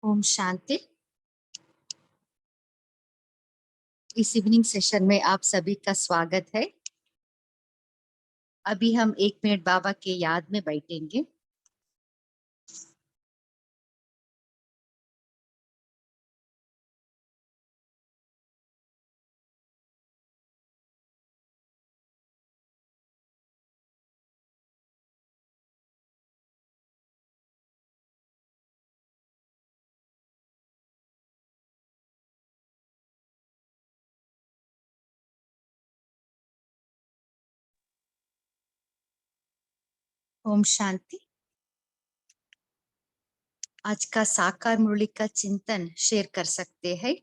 ओम शांति। इस evening session में आप सभी का स्वागत है। अभी हम 1 मिनट बाबा के याद में बैठेंगे। ओम शांति। आज का साकार मुरली का चिंतन शेयर कर सकते हैं।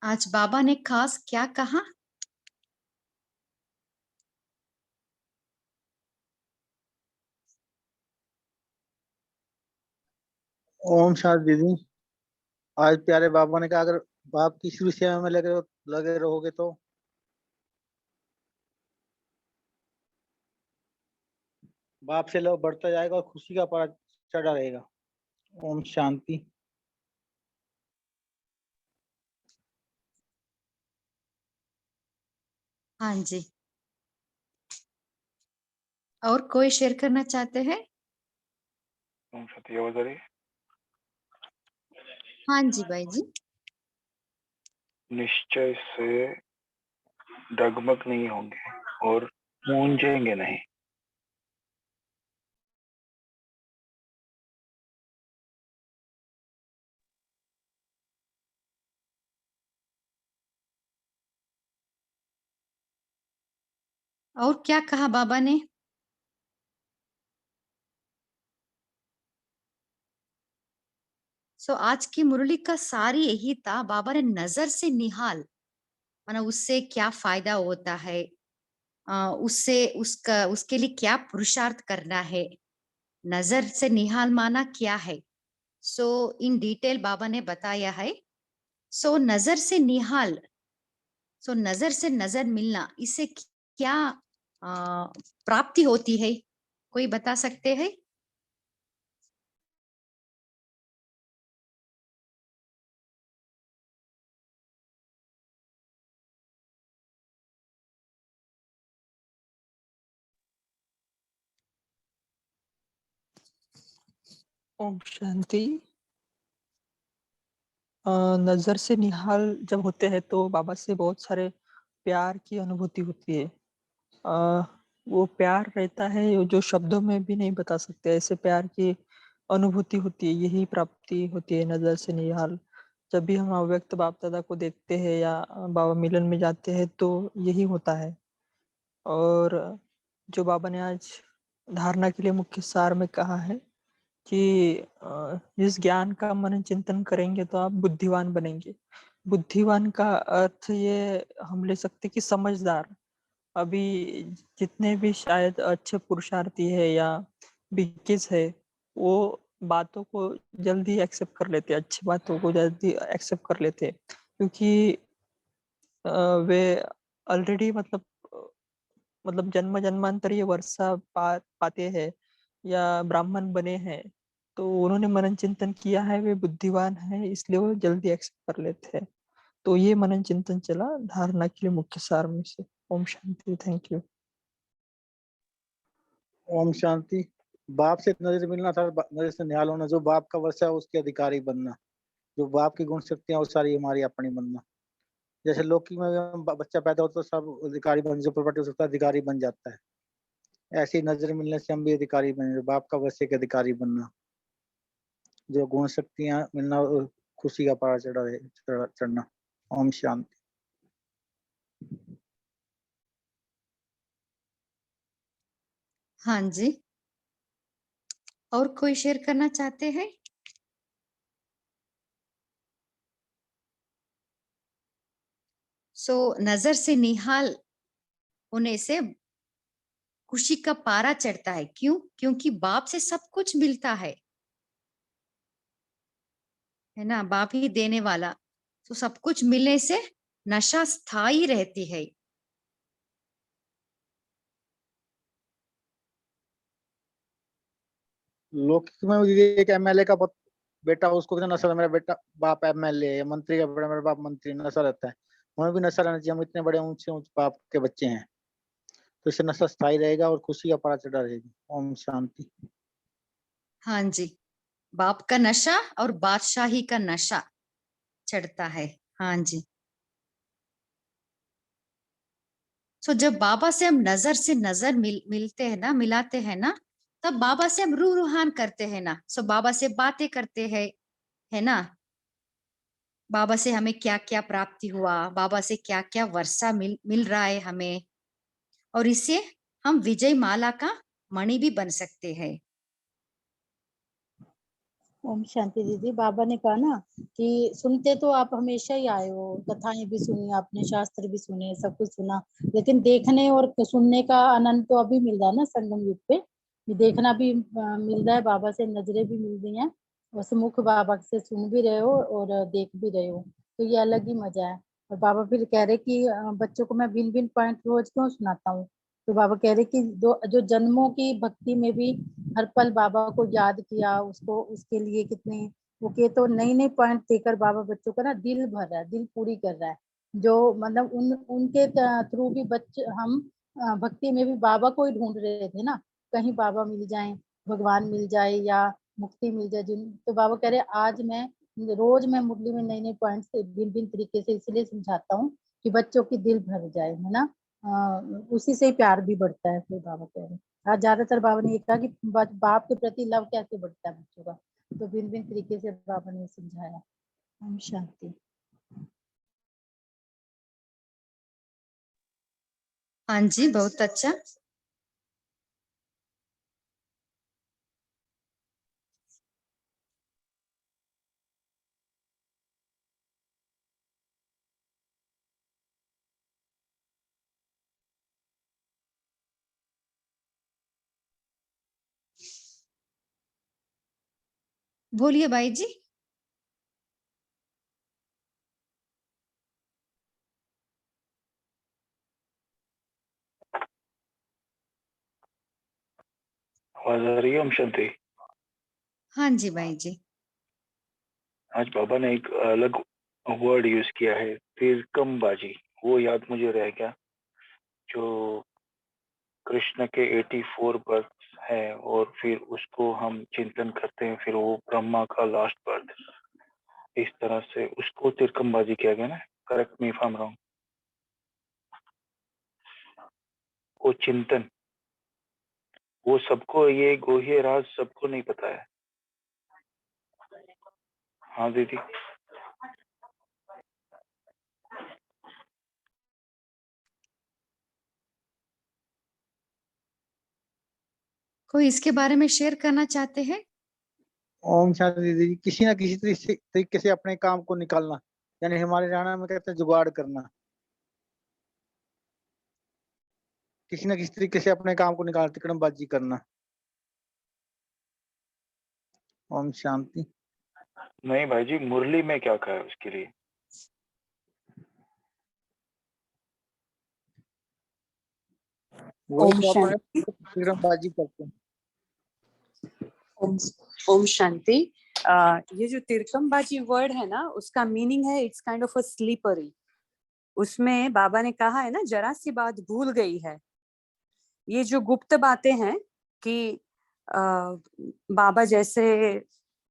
आज बाबा ने खास क्या कहा? ओम शांति दीदी। आज प्यारे बाबा ने कहा, अगर बाप की शुरू सेवा में लगे रहोगे तो बाप से लव बढ़ता जाएगा और खुशी का पारा चढ़ा रहेगा। ओम शांति। हाँ जी, और कोई शेयर करना चाहते हैं? ओम शांति। आवाज आ रही है? हाँ जी भाई जी। निश्चय से डगमग नहीं होंगे और मूंझेंगे नहीं। और क्या कहा बाबा ने? आज की मुरली का सारी यही था, बाबा ने नजर से निहाल, माना उससे क्या फायदा होता है, उससे उसके लिए क्या पुरुषार्थ करना है, नजर से निहाल माना क्या है। इन डिटेल बाबा ने बताया है। नजर से निहाल, नजर से नजर मिलना, इससे क्या प्राप्ति होती है, कोई बता सकते हैं? ओम शांति। नजर से निहाल जब होते हैं तो बाबा से बहुत सारे प्यार की अनुभूति होती है। वो प्यार रहता है जो शब्दों में भी नहीं बता सकते, ऐसे प्यार की अनुभूति होती है। यही प्राप्ति होती है नजर से निहाल। जब भी हम अव्यक्त बाप दादा को देखते हैं या बाबा मिलन में जाते हैं तो यही होता है। और जो बाबा ने आज धारणा के लिए मुख्य सार में कहा है कि इस ज्ञान का मनन चिंतन करेंगे तो आप बुद्धिवान बनेंगे। बुद्धिवान का अर्थ ये हम ले सकते कि समझदार। अभी जितने भी शायद अच्छे पुरुषार्थी है या बिकिस है, वो बातों को जल्दी एक्सेप्ट कर लेते, अच्छी बातों को जल्दी एक्सेप्ट कर लेते, क्योंकि वे ऑलरेडी मतलब जन्म जन्मांतर ये वर्षा पाते हैं या ब्राह्मण बने हैं, तो उन्होंने मनन चिंतन किया है, वे बुद्धिवान है, इसलिए वो जल्दी एक्सेप्ट कर लेते हैं। तो ये मनन चिंतन चला धारणा के लिए मुख्य सार में से। ओम शांति। Thank you. ओम शांति। बाप से नजर मिलना था, नजर से निहाल होना, जो बाप का वर्षा है उसके अधिकारी बनना, जो बाप की गुण शक्तियां वो सारी हमारी अपनी बनना। जैसे लौकी में बच्चा पैदा होता है तो सब अधिकारी बन, जो प्रॉपर्टी उसका अधिकारी बन जाता है, ऐसे ही नजर मिलने से हम भी अधिकारी बने, बाप का वर्षे के अधिकारी बनना, जो गुण शक्तियां मिलना और खुशी का पारा चढ़ना। ओम शांति। हाँ जी, और कोई शेयर करना चाहते हैं? नजर से निहाल होने से खुशी का पारा चढ़ता है। क्यों? क्योंकि बाप से सब कुछ मिलता है ना, बाप ही देने वाला। सब कुछ मिलने से नशा स्थायी रहती है। लौकिक में भी एक एमएलए का बेटा, उसको कितना नशा, मेरा बेटा बाप एमएलए है, मंत्री का बेटा मेरा बाप मंत्री, नशा रहता है। हमें भी नशा रहना चाहिए, हम इतने बड़े ऊंचे ऊंचे बाप के बच्चे हैं, तो इससे नशा स्थायी रहेगा और खुशी का परा चढ़ा रहेगी। ओम शांति। हाँ जी, बाप का नशा और बादशाही का नशा चढ़ता है। हाँ जी। सो जब बाबा से हम नजर से नजर मिलते हैं ना, मिलाते हैं ना, तब बाबा से हम रूहान करते हैं ना। सो बाबा से बातें करते हैं, है ना। बाबा से हमें क्या क्या प्राप्ति हुआ, बाबा से क्या क्या वर्षा मिल रहा है हमें, और इससे हम विजय माला का मणि भी बन सकते हैं। ओम शांति दीदी। बाबा ने कहा ना कि सुनते तो आप हमेशा ही आए हो, कथाएं भी सुनी आपने, शास्त्र भी सुने, सब कुछ सुना, लेकिन देखने और सुनने का आनंद तो अभी मिल रहा है ना संगम युग पे। देखना भी मिल रहा है, बाबा से नजरें भी मिल रही हैं, और मुख बाबा से सुन भी रहे हो और देख भी रहे हो, तो ये अलग ही मजा है। और बाबा फिर कह रहे कि बच्चों को मैं भिन्न भिन्न पॉइंट रोज क्यों सुनाता हूँ। तो बाबा कह रहे कि जो जन्मों की भक्ति में भी हर पल बाबा को याद किया, उसको उसके लिए कितने वो के, तो नई नई पॉइंट देकर बाबा बच्चों का ना दिल भर रहा है, दिल पूरी कर रहा है। जो मतलब उनके थ्रू भी बच्चे हम भक्ति में भी बाबा को ही ढूंढ रहे थे ना, कहीं बाबा मिल जाए, भगवान मिल जाए या मुक्ति मिल जाए जिन। तो बाबा कह रहे आज मैं रोज मैं मुरली में नई नई पॉइंट से भिन्न भिन्न तरीके से इसलिए समझाता हूँ कि बच्चों की दिल भर जाए, है ना। उसी से प्यार भी बढ़ता है, फिर बाबा कह रहे हैं। आज ज्यादातर बाबा ने ये कहा कि बाप के प्रति लव कैसे बढ़ता है बच्चों का, तो भिन्न भिन्न तरीके से बाबा ने समझाया। ओम शांति। हाँ जी, बहुत अच्छा। बोलिए भाई जी। आवाज आ रही है ओम शांति? हाँ जी भाई जी। आज बाबा ने एक अलग वर्ड यूज किया है, तिरकमबाजी। वो याद मुझे रह गया, जो कृष्ण के 84 बर्थ है और फिर उसको हम चिंतन करते हैं, फिर वो ब्रह्मा का लास्ट बर्थ, इस तरह से उसको तिरकमबाजी किया गया ना। Correct me if I am wrong. वो चिंतन, वो सबको, ये गोह्य राज सबको नहीं पता है। हाँ दीदी। कोई इसके बारे में शेयर करना चाहते हैं? ओम शांति दीदी। किसी ना किसी तरीके से अपने काम को निकालना, यानी हमारे राणा में कहते हैं जुगाड़ करना। किसी ना किसी तरीके से अपने काम को निकाल, तिकड़मबाजी करना। ओम शांति। नहीं भाई जी, मुरली में क्या कहा है उसके लिए? वही ओम तो अपने शांति। तिकड़मबाजी करते हैं। ओम शांति। ये जो तिरकमबाजी वर्ड है ना, उसका मीनिंग है it's kind of a slippery. उसमें बाबा ने कहा है ना, जरा सी बात भूल गई है। ये जो गुप्त बातें हैं कि बाबा जैसे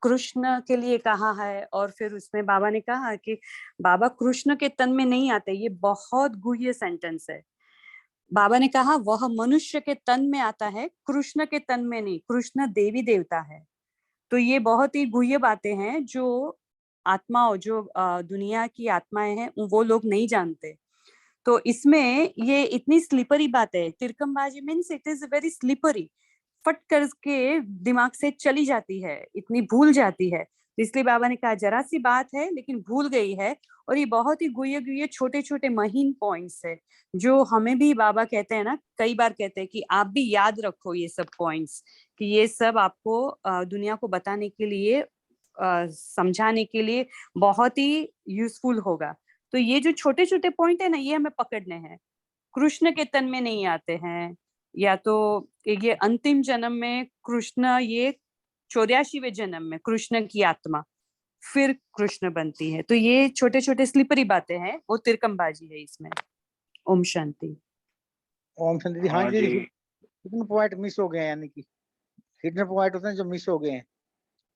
कृष्ण के लिए कहा है, और फिर उसमें बाबा ने कहा कि बाबा कृष्ण के तन में नहीं आते। ये बहुत गुह्य सेंटेंस है। बाबा ने कहा वह मनुष्य के तन में आता है, कृष्ण के तन में नहीं। कृष्ण देवी देवता है। तो ये बहुत ही गुह्य बातें हैं जो आत्माओं, जो दुनिया की आत्माएं हैं, वो लोग नहीं जानते। तो इसमें ये इतनी स्लिपरी बात है। तिरकमबाजी means it is very slippery, फट करके दिमाग से चली जाती है, इतनी भूल जाती है। तो इसलिए बाबा ने कहा जरा सी बात है लेकिन भूल गई है। और ये बहुत ही गुह्य गुह्य छोटे छोटे महीन पॉइंट्स है, जो हमें भी बाबा कहते हैं ना, कई बार कहते हैं कि आप भी याद रखो ये सब पॉइंट्स, कि ये सब आपको दुनिया को बताने के लिए, समझाने के लिए बहुत ही यूजफुल होगा। तो ये जो छोटे छोटे पॉइंट है ना, ये हमें पकड़ने हैं। कृष्ण के तन में नहीं आते हैं, या तो ये अंतिम जन्म में कृष्ण, ये 84वें जन्म में कृष्ण की आत्मा फिर कृष्ण बनती है। तो ये छोटे छोटे स्लिपरी बातें हैं, वो तिरकमबाजी है इसमें। ओम शांति। ओम शांति। हाँ हाँ जी, जी। हिडन पॉइंट मिस हो गए हैं, यानी कि हिडन पॉइंट होते हैं जो मिस हो गए हैं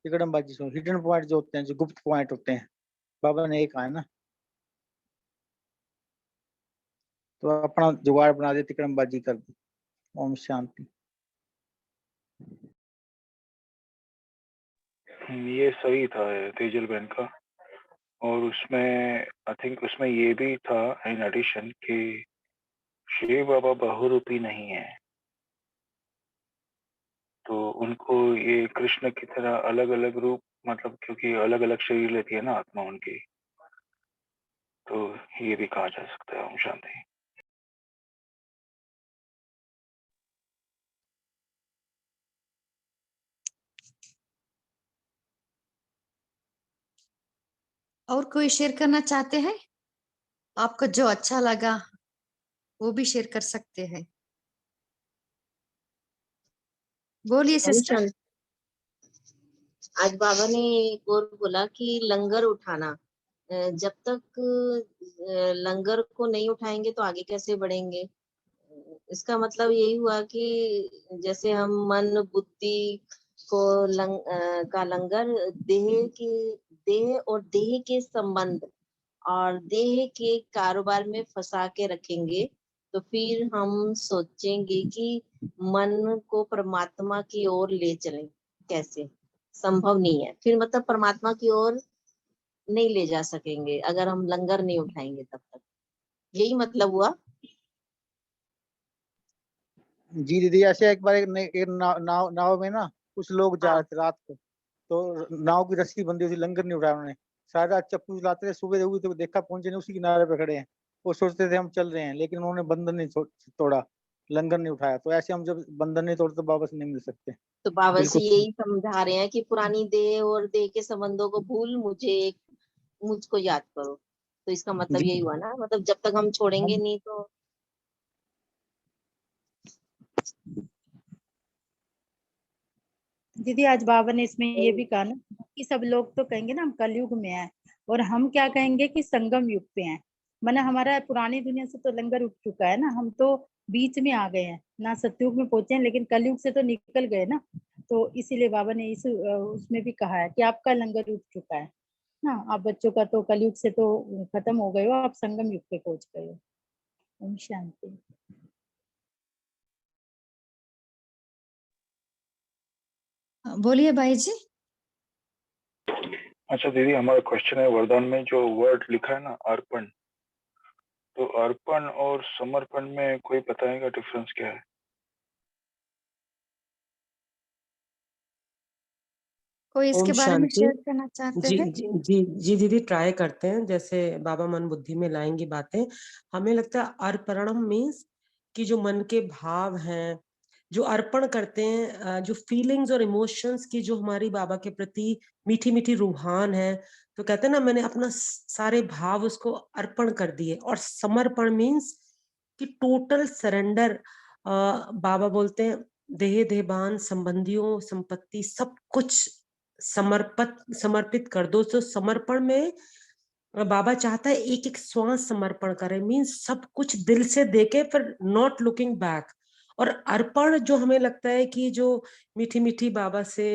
तिकड़मबाजी से। हिडन पॉइंट जो होते हैं, जो गुप्त पॉइंट होते हैं, बाबा ने एक कहा है ना, तो अपना जुगाड़ बना दे, तिकड़मबाजी कर दी। ओम शांति। ये सही था तेजल बहन का। और उसमें आई थिंक उसमें ये भी था इन एडिशन कि शिव बाबा बहुरूपी नहीं है, तो उनको ये कृष्ण की तरह अलग अलग रूप, मतलब क्योंकि अलग अलग शरीर लेती है ना आत्मा उनकी, तो ये भी कहा जा सकता है। ओम शांति। और कोई शेयर करना चाहते हैं? आपको जो अच्छा लगा वो भी शेयर कर सकते हैं। बोलिए ओम सिस्टर। शांति। आज बाबा ने एक और बोला कि लंगर उठाना, जब तक लंगर को नहीं उठाएंगे तो आगे कैसे बढ़ेंगे। इसका मतलब यही हुआ कि जैसे हम मन बुद्धि को का लंगर देह और देह के संबंध और देह के कारोबार में फंसा के रखेंगे, तो फिर हम सोचेंगे कि मन को परमात्मा की ओर ले चलें, कैसे संभव नहीं है। फिर मतलब परमात्मा की ओर नहीं ले जा सकेंगे अगर हम लंगर नहीं उठाएंगे तब तक। यही मतलब हुआ। जी दीदी, ऐसे एक बार एक नाव में ना कुछ लोग जा हाँ। रहे थे रात को, तो नाव की रस्सी बंधी हुई थी, लंगर नहीं उठाया उन्होंने। सारी रात चप्पू चलाते थे, सुबह हुई तो देखा पहुंचे नहीं, उसी किनारे पे खड़े हैं। वो सोचते थे हम चल रहे हैं, लेकिन उन्होंने बंधन नहीं तोड़ा, लंगर नहीं उठाया। तो ऐसे हम जब बंधन नहीं तोड़ते तो वापस नहीं मिल सकते। तो बाबा से बिल्कुल। यही समझा रहे हैं कि पुरानी देह और देह के संबंधों को भूल मुझको याद करो। तो इसका मतलब जी यही हुआ ना, मतलब जब तक हम छोड़ेंगे नहीं तो। दीदी आज बाबा ने इसमें ये भी कहा ना कि सब लोग तो कहेंगे ना हम कलयुग में हैं, और हम क्या कहेंगे कि संगम युग पे हैं। माना हमारा पुरानी दुनिया से तो लंगर उठ चुका है ना, हम तो बीच में आ गए हैं ना, सतयुग में पहुंचे हैं, लेकिन कलयुग से तो निकल गए ना। तो इसीलिए बाबा ने इस उसमें भी कहा है कि आपका लंगर उठ चुका है ना, आप बच्चों का तो कलयुग से तो खत्म हो गए हो, आप संगम युग पे पहुंच गए हो। ओम शांति। बोलिए भाई जी। अच्छा दीदी, हमारा क्वेश्चन है, वरदान में जो वर्ड लिखा है ना अर्पण, तो अर्पण और समर्पण में कोई बताएगा डिफरेंस क्या है? कोई ओम इसके बारे में शांति। शेयर करना चाहते जी हैं? जी जी जी दीदी, ट्राई करते हैं, जैसे बाबा मन बुद्धि में लाएंगी बातें। हमें लगता है अर्पणम मीन्स कि जो मन के भाव हैं, जो अर्पण करते हैं, जो फीलिंग्स और इमोशंस की जो हमारी बाबा के प्रति मीठी मीठी रूहान है, तो कहते हैं ना मैंने अपना सारे भाव उसको अर्पण कर दिए। और समर्पण मीन्स कि टोटल सरेंडर। बाबा बोलते हैं देह देहबान संबंधियों संपत्ति सब कुछ समर्पित कर दो। तो समर्पण में बाबा चाहता है एक एक श्वास समर्पण करे, मीन्स सब कुछ दिल से देके फिर नॉट लुकिंग बैक। और अर्पण जो हमें लगता है कि जो मीठी मीठी बाबा से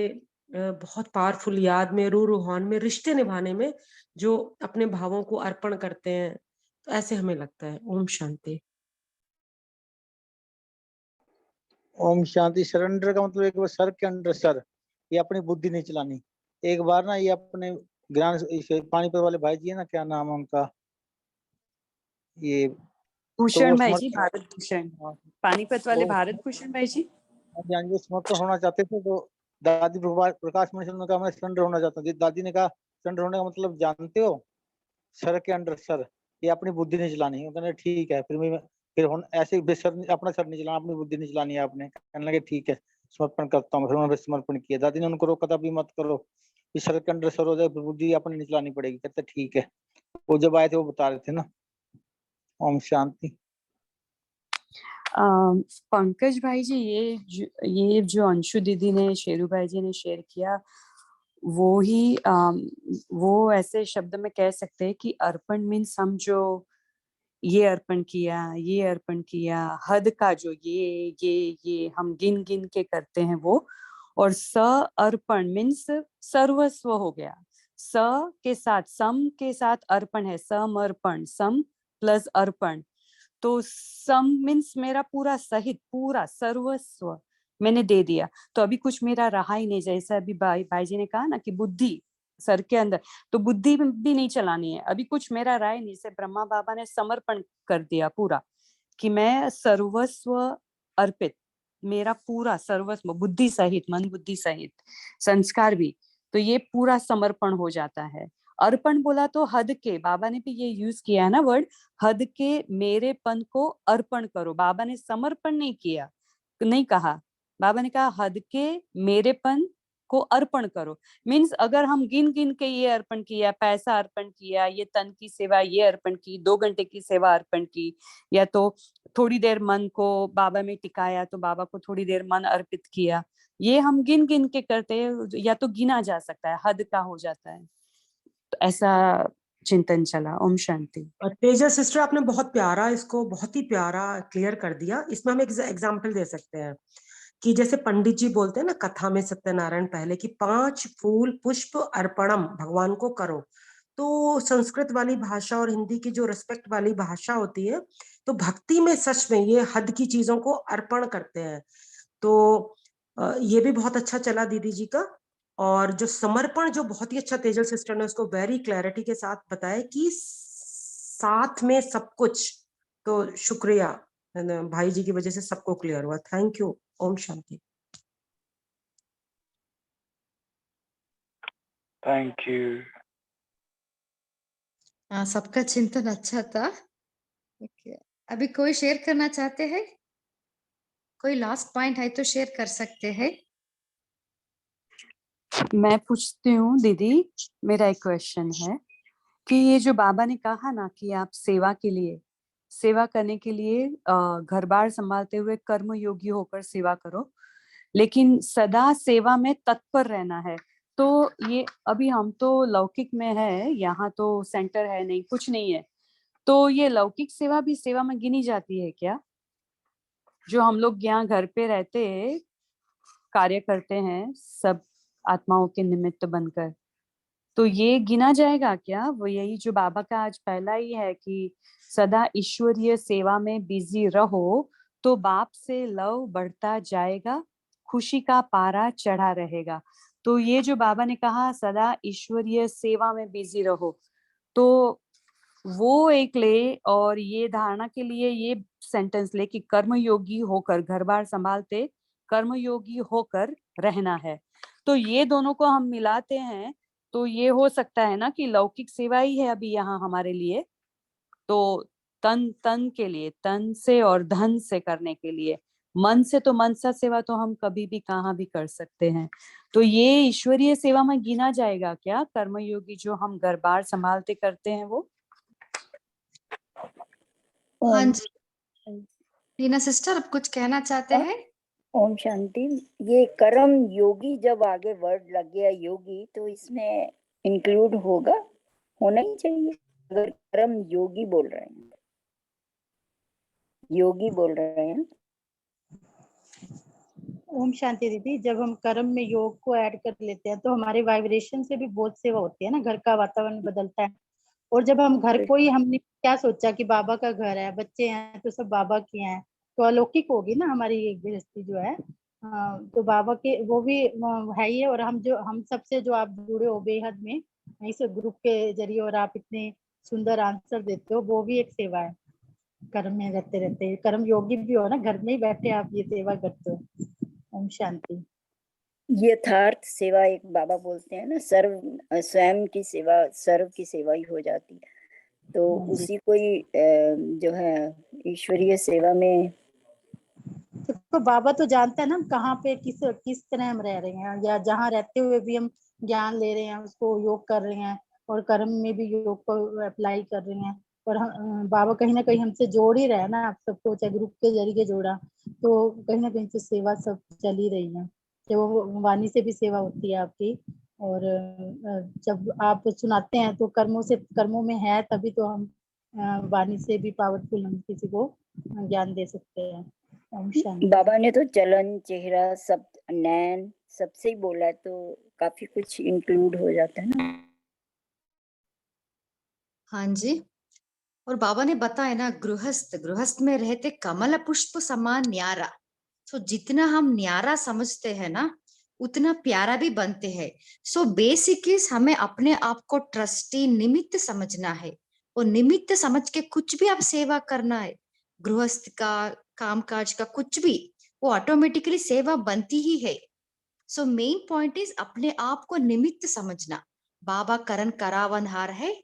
बहुत पावरफुल याद में, रूह रूहान में, रिश्ते निभाने में जो अपने भावों को अर्पण करते हैं, तो ऐसे हमें लगता है। ओम शांति। ओम शांति। सरेंडर का मतलब एक बार सर के अंडर सर, ये अपनी बुद्धि नहीं चलानी। एक बार ना ये अपने ज्ञान पानीपत वाले भाई जी है ना, क्या नाम है उनका, ये तो वो भूषण भाई जी, समर्पण। भारत भूषण, हाँ, पानीपत वाले वो भारत भूषण भाई जी। वो समर्पण होना चाहते थे, तो दादी प्रकाश मणि ने कहा मैं सरेंडर होना चाहता हूँ। दादी ने कहा सरेंडर होने का मतलब जानते हो, सर के अंडर सर, ये अपनी बुद्धि नहीं चलानी। वो कहने ठीक है, फिर ऐसे बेसर अपना सर नहीं चलाना, अपनी बुद्धि नहीं चलानी है आपने। कहने लगे ठीक है समर्पण करता हूँ। फिर उन्होंने समर्पण किया। दादी ने उनको रोका था भी मत करो, इस सर के अंडर सर हो जाए, फिर बुद्धि अपनी नहीं चलानी पड़ेगी। कहते ठीक है। वो जब आए थे वो बता रहे थे ना। ओम शांति। पंकज भाई जी, ये जो अंशु दीदी ने, शेरू भाई जी ने शेयर किया, वो ही वो ऐसे शब्द में कह सकते हैं कि अर्पण मीन्स हम जो ये अर्पण किया, ये अर्पण किया, हद का जो ये हम गिन गिन के करते हैं वो। और स अर्पण मीन्स सर्वस्व हो गया। स के साथ, सम के साथ अर्पण है, समर्पण, सम प्लस अर्पण। तो सम मीन्स मेरा पूरा सहित, पूरा सर्वस्व मैंने दे दिया। तो अभी कुछ मेरा रहा ही नहीं, जैसा अभी भाई जी ने कहा ना कि बुद्धि सर के अंदर, तो बुद्धि भी नहीं चलानी है, अभी कुछ मेरा रहा ही नहीं। से ब्रह्मा बाबा ने समर्पण कर दिया पूरा, कि मैं सर्वस्व अर्पित, मेरा पूरा सर्वस्व, बुद्धि सहित, मन बुद्धि सहित, संस्कार भी, तो ये पूरा समर्पण हो जाता है। अर्पण बोला तो हद के, बाबा ने भी ये यूज किया है ना वर्ड, हद के मेरेपन को अर्पण करो। बाबा ने समर्पण नहीं किया, नहीं कहा, बाबा ने कहा हद के मेरेपन को अर्पण करो। मीन्स अगर हम गिन गिन के ये अर्पण किया, पैसा अर्पण किया, ये तन की सेवा ये अर्पण की, 2 घंटे की सेवा अर्पण की, या तो थोड़ी देर मन को बाबा में टिकाया, तो बाबा को थोड़ी देर मन अर्पित किया, ये हम गिन गिन के करते हैं, या तो गिना जा सकता है, हद का हो जाता है। तो ऐसा चिंतन चला। ओम शांति। तेजस सिस्टर, आपने बहुत प्यारा, इसको बहुत ही प्यारा क्लियर कर दिया। इसमें हम एक एग्जाम्पल दे सकते हैं कि जैसे पंडित जी बोलते हैं ना कथा में, सत्यनारायण पहले, कि 5 फूल पुष्प अर्पणम भगवान को करो। तो संस्कृत वाली भाषा और हिंदी की जो रिस्पेक्ट वाली भाषा होती है, तो भक्ति में सच में ये हद की चीजों को अर्पण करते हैं। तो ये भी बहुत अच्छा चला दीदी जी का। और जो समर्पण, जो बहुत ही अच्छा तेजल सिस्टर ने उसको वेरी क्लैरिटी के साथ बताया कि साथ में सब कुछ। तो शुक्रिया भाई जी की वजह से सबको क्लियर हुआ। Thank you. ओम शांति। Thank you. सबका चिंतन अच्छा था। ओके, अभी कोई शेयर करना चाहते हैं? कोई लास्ट पॉइंट है तो शेयर कर सकते हैं। मैं पूछती हूँ दीदी, मेरा एक क्वेश्चन है कि ये जो बाबा ने कहा ना कि आप सेवा के लिए, सेवा करने के लिए घर बार संभालते हुए कर्म योगी होकर सेवा करो, लेकिन सदा सेवा में तत्पर रहना है। तो ये अभी हम तो लौकिक में है, यहाँ तो सेंटर है नहीं, कुछ नहीं है, तो ये लौकिक सेवा भी सेवा में गिनी जाती है क्या? जो हम लोग यहाँ घर पे रहते कार्य करते हैं सब आत्माओं के निमित्त बनकर, तो ये गिना जाएगा क्या? वो यही जो बाबा का आज पहला ही है कि सदा ईश्वरीय सेवा में बिजी रहो, तो बाप से लव बढ़ता जाएगा, खुशी का पारा चढ़ा रहेगा। तो ये जो बाबा ने कहा सदा ईश्वरीय सेवा में बिजी रहो, तो वो एक ले, और ये धारणा के लिए ये सेंटेंस ले कि कर्मयोगी होकर, घर बार संभालते कर्मयोगी होकर रहना है। तो ये दोनों को हम मिलाते हैं तो ये हो सकता है ना कि लौकिक सेवा ही है अभी यहाँ हमारे लिए, तो तन तन के लिए, तन से और धन से करने के लिए, मन से तो मनसा सेवा तो हम कभी भी कहाँ भी कर सकते हैं। तो ये ईश्वरीय सेवा में गिना जाएगा क्या, कर्मयोगी जो हम घर बार संभालते करते हैं वो? हाँ जी, टीना सिस्टर अब कुछ कहना चाहते हैं? ओम शांति। ये कर्म योगी जब आगे वर्ड लग गया योगी, तो इसमें इंक्लूड होगा, होना ही चाहिए। अगर कर्म योगी बोल रहे हैं, योगी बोल रहे हैं। ओम शांति दीदी, जब हम कर्म में योग को ऐड कर लेते हैं तो हमारे वाइब्रेशन से भी बहुत सेवा होती है ना, घर का वातावरण बदलता है। और जब हम घर को ही, हमने क्या सोचा कि बाबा का घर है, बच्चे हैं तो सब बाबा के हैं, तो अलौकिक होगी ना हमारी ये गृहस्थी जो है। तो बाबा के वो भी है ही है। और हम सबसे जो आप जुड़े हो बेहद में इस ग्रुप के जरिए, और आप इतने सुंदर आंसर देते हो, वो भी एक सेवा है। कर्म में रहते रहते कर्म योगी भी हो ना, घर में ही बैठे आप ये सेवा करते हो। ओम शांति। यथार्थ सेवा एक बाबा बोलते हैं ना, सर्व स्वयं की सेवा सर्व की सेवा ही हो जाती है। तो उसी को ही जो है ईश्वरीय सेवा में, तो बाबा तो जानता है ना हम कहाँ पे किस तरह हम रह रहे हैं, या जहाँ रहते हुए भी हम ज्ञान ले रहे हैं, उसको योग कर रहे हैं, और कर्म में भी योग को अप्लाई कर रही हैं। और बाबा कहीं ना कहीं हमसे जोड़ ही रहे हैं ना, आप सबको चाहे ग्रुप के जरिए जोड़ा, तो कहीं ना कहीं से सेवा सब चल ही रही है। तो वो वाणी से भी सेवा होती है आपकी। और जब आप सुनाते हैं तो कर्मों में है, तभी तो हम वाणी से भी पावरफुल हम किसी को ज्ञान दे सकते हैं। ओम शांति। बाबा ने तो चलन, चेहरा, सब, नैन सबसे ही बोला है, तो काफी कुछ इंक्लूड हो जाता है ना। हाँ जी। और बाबा ने बताया ना, गृहस्थ में रहते कमल पुष्प समान न्यारा। सो जितना हम न्यारा समझते हैं ना, उतना प्यारा भी बनते हैं। सो बेसिकली हमें अपने आप को ट्रस्टी निमित्त समझना है, और निमित्त समझ के कुछ भी आप सेवा करना है, गृहस्थ का, कामकाज का, कुछ भी, वो ऑटोमेटिकली सेवा बनती ही है। सो मेन पॉइंट इज अपने आप को निमित्त समझना। बाबा करण करावनहार है,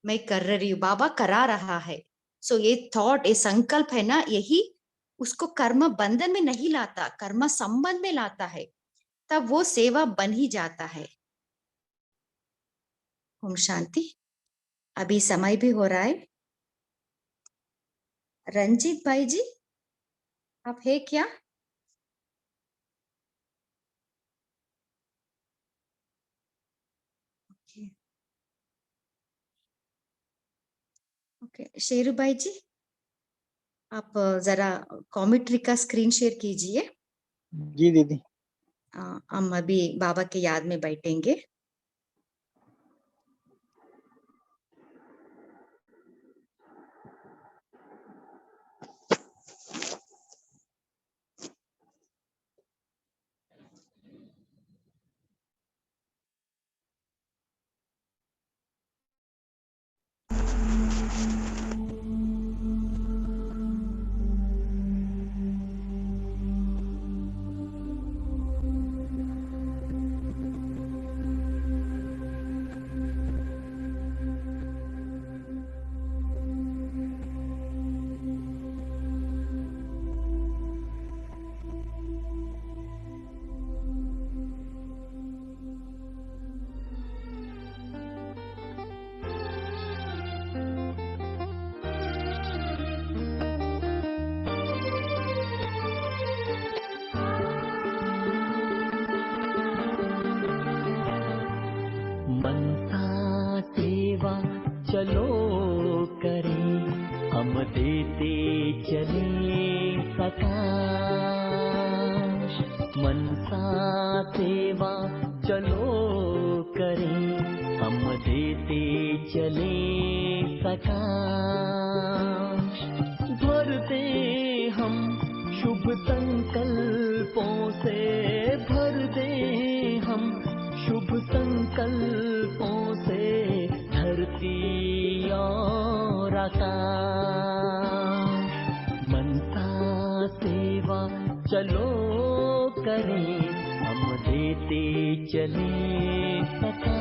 मैं कर रही हूँ, बाबा करा रहा है। सो ये थॉट, ये संकल्प है ना, यही उसको कर्म बंधन में नहीं लाता, कर्म संबंध में लाता है, तब वो सेवा बन ही जाता है। ओम शांति। अभी समय भी हो रहा है। रंजीत भाई जी, आप है क्या? ओके, शेरू भाई जी, आप जरा कॉमेंट्री का स्क्रीन शेयर कीजिए। जी दीदी। हम अभी बाबा के याद में बैठेंगे। मनसा सेवा चलो करें, हम देते चले सकाश। मनसा सेवा चलो करें, हम देते चले सकाश। भर दे हम शुभ संकल्पों से, भर दे हम शुभ संकल्पों से धरती और आकाश। मनसा सेवा चलो करें, हम देते चले सकाश।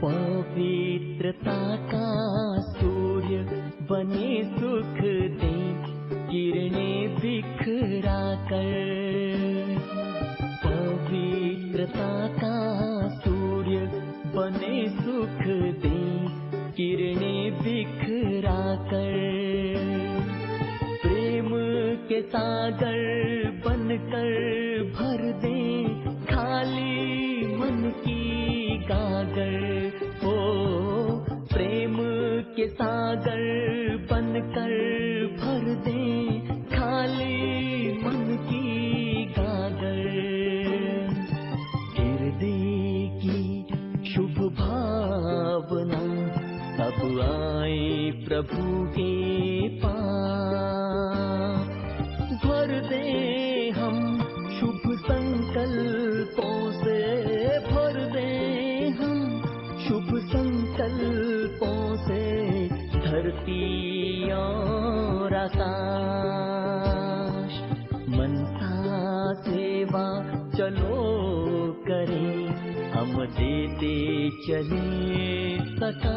पवित्रता का सूर्य बने सुख दे, किरणें बिखरा कर। पवित्रता का सूर्य बने सुख दे, किरणें बिखरा कर। प्रेम के सागर बनकर भर दे खाली मन की गागर। हो प्रेम के सागर बनकर भर दे खाली मन की गागर। हृदय की शुभ भावना अब आए प्रभु के पास। भर दे हम शुभ संकल्पों से, भर दे हम शुभ संकल्पों से धरती और आकाश। मनसा सेवा चलो करें, हम देते चले सका।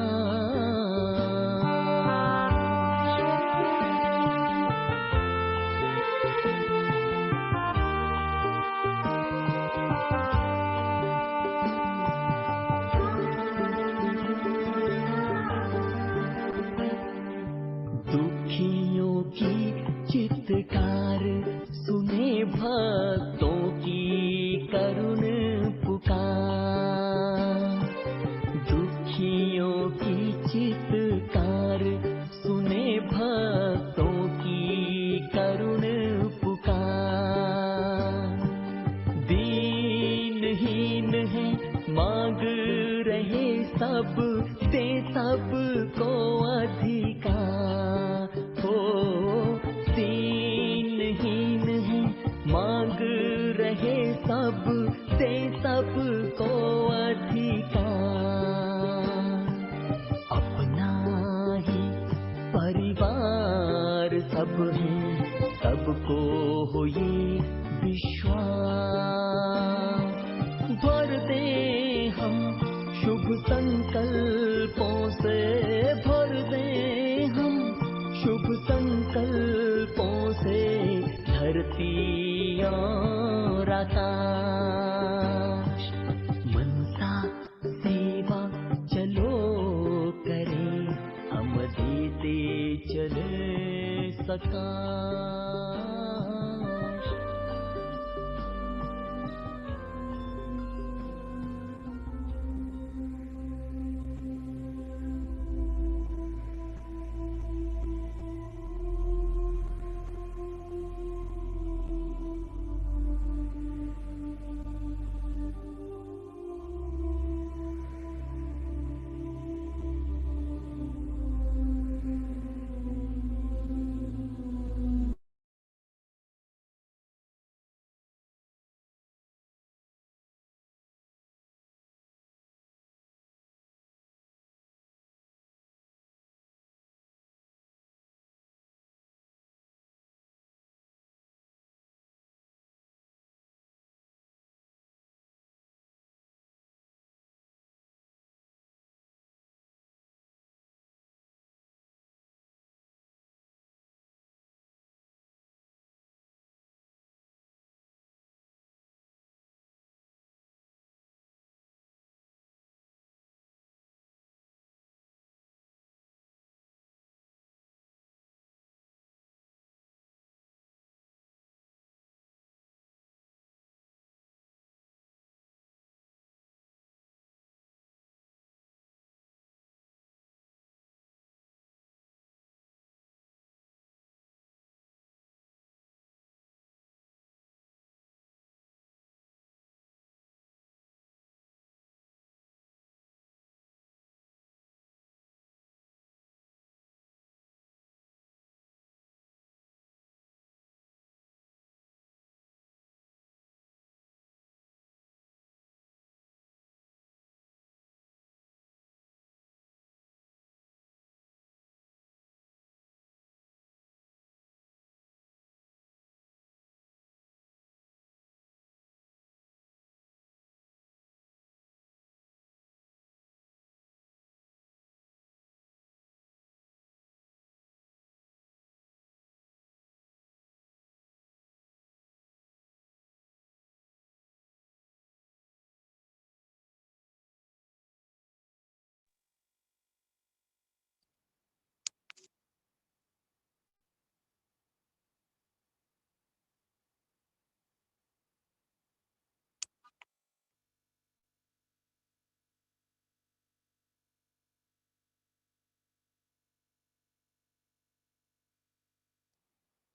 दुखियों की चित्कार सुने भक्तों की करुण पुकार। दुखियों की चित्कार सुने भक्तों की करुण पुकार। दीनहीन है मांग रहे सब दे सबको अधिकार। हो दीनहीन है मांग रहे सब दे सबको अधिकार। अपना ही परिवार सब है सबको हो ये विश्वास। भर दे हम शुभ संकल्पों से, भर दे हम शुभ संकल्पों से धरती और आकाश। मनसा सेवा चलो करें हम देते चले सका।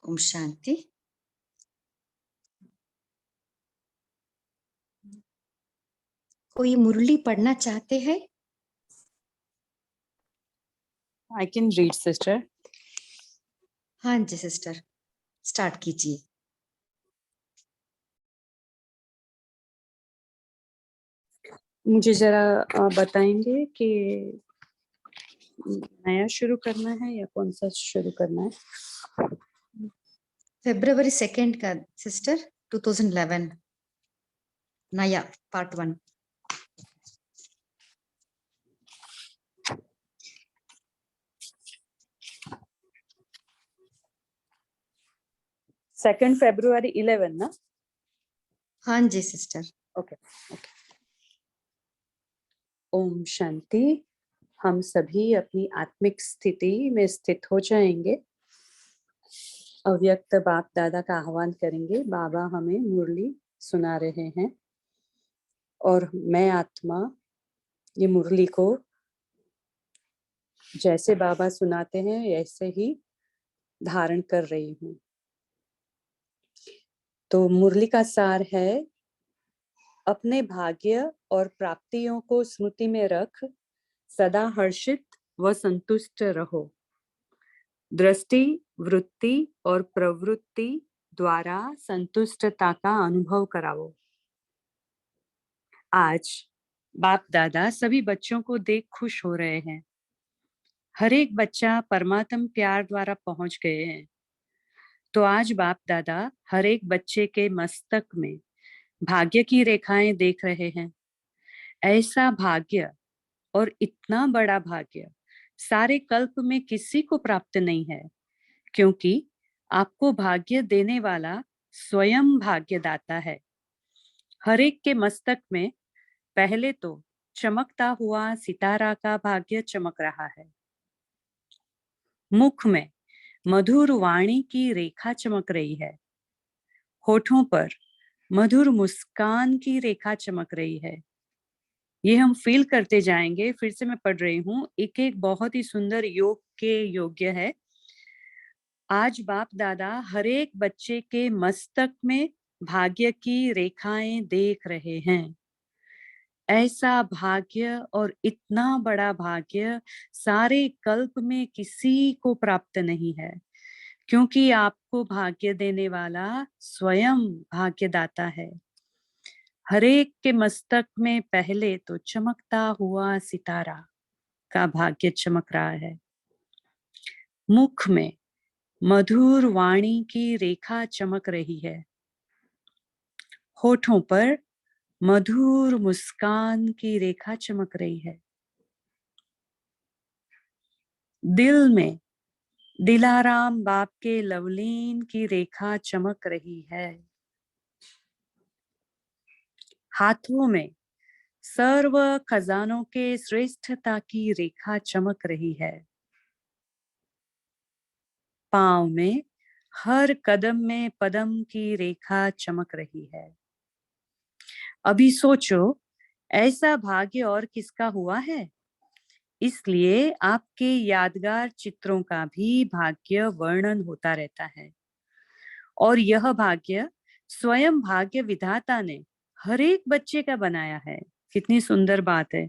ओम शांति। कोई मुरली पढ़ना चाहते हैं? I can read, sister. हाँ जी सिस्टर, स्टार्ट कीजिए। मुझे जरा बताएंगे कि नया शुरू करना है या कौन सा शुरू करना है? February 2nd का सिस्टर 2011 नया पार्ट 1। 2 February 11 ना? हाँ जी सिस्टर। ओके। ओम शांति। हम सभी अपनी आत्मिक स्थिति में स्थित हो जाएंगे। अव्यक्त बाप दादा का आह्वान करेंगे। बाबा हमें मुरली सुना रहे हैं और मैं आत्मा ये मुरली को जैसे बाबा सुनाते हैं ऐसे ही धारण कर रही हूँ। तो मुरली का सार है, अपने भाग्य और प्राप्तियों को स्मृति में रख सदा हर्षित व संतुष्ट रहो। दृष्टि, वृत्ति और प्रवृत्ति द्वारा संतुष्टता का अनुभव कराओ। आज बाप दादा सभी बच्चों को देख खुश हो रहे हैं। हर एक बच्चा परमात्म प्यार द्वारा पहुंच गए हैं। तो आज बाप दादा हर एक बच्चे के मस्तक में भाग्य की रेखाएं देख रहे हैं। ऐसा भाग्य और इतना बड़ा भाग्य सारे कल्प में किसी को प्राप्त नहीं है, क्योंकि आपको भाग्य देने वाला स्वयं भाग्यदाता है। हर एक के मस्तक में पहले तो चमकता हुआ सितारा का भाग्य चमक रहा है। मुख में मधुर वाणी की रेखा चमक रही है। होठों पर मधुर मुस्कान की रेखा चमक रही है। ये हम फील करते जाएंगे। फिर से मैं पढ़ रही हूँ, एक एक बहुत ही सुंदर योग के योग्य है। आज बाप दादा हर एक बच्चे के मस्तक में भाग्य की रेखाएं देख रहे हैं। ऐसा भाग्य और इतना बड़ा भाग्य सारे कल्प में किसी को प्राप्त नहीं है, क्योंकि आपको भाग्य देने वाला स्वयं भाग्यदाता है। हर एक के मस्तक में पहले तो चमकता हुआ सितारा का भाग्य चमक रहा है। मुख में मधुर वाणी की रेखा चमक रही है। होठों पर मधुर मुस्कान की रेखा चमक रही है। दिल में दिलाराम बाप के लवलीन की रेखा चमक रही है। हाथों में सर्व खजानों के श्रेष्ठता की रेखा चमक रही है। पांव में हर कदम में पदम की रेखा चमक रही है। अभी सोचो, ऐसा भाग्य और किसका हुआ है? इसलिए आपके यादगार चित्रों का भी भाग्य वर्णन होता रहता है। और यह भाग्य स्वयं भाग्य विधाता ने हर एक बच्चे का बनाया है। कितनी सुंदर बात है।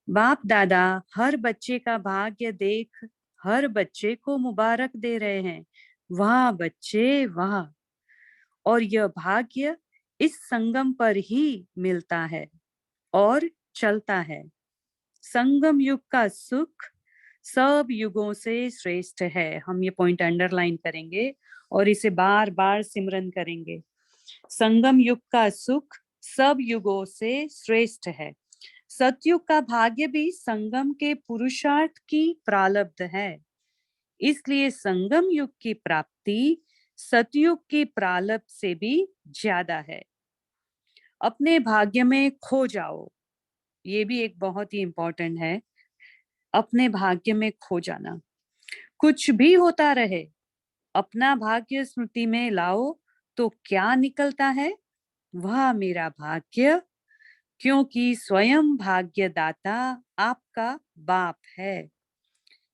बाप दादा हर बच्चे का भाग्य देख हर बच्चे को मुबारक दे रहे हैं। वाह बच्चे वाह। और यह भाग्य इस संगम पर ही मिलता है और चलता है। संगम युग का सुख सब युगों से श्रेष्ठ है। हम ये पॉइंट अंडरलाइन करेंगे और इसे बार बार सिमरन करेंगे। संगम युग का सुख सब युगों से श्रेष्ठ है। सतयुग का भाग्य भी संगम के पुरुषार्थ की प्रारब्ध है। इसलिए संगम युग की प्राप्ति सतयुग की प्रारब्ध से भी ज्यादा है। अपने भाग्य में खो जाओ, ये भी एक बहुत ही इंपॉर्टेंट है। अपने भाग्य में खो जाना, कुछ भी होता रहे, अपना भाग्य स्मृति में लाओ तो क्या निकलता है? वह मेरा भाग्य, क्योंकि स्वयं भाग्यदाता आपका बाप है।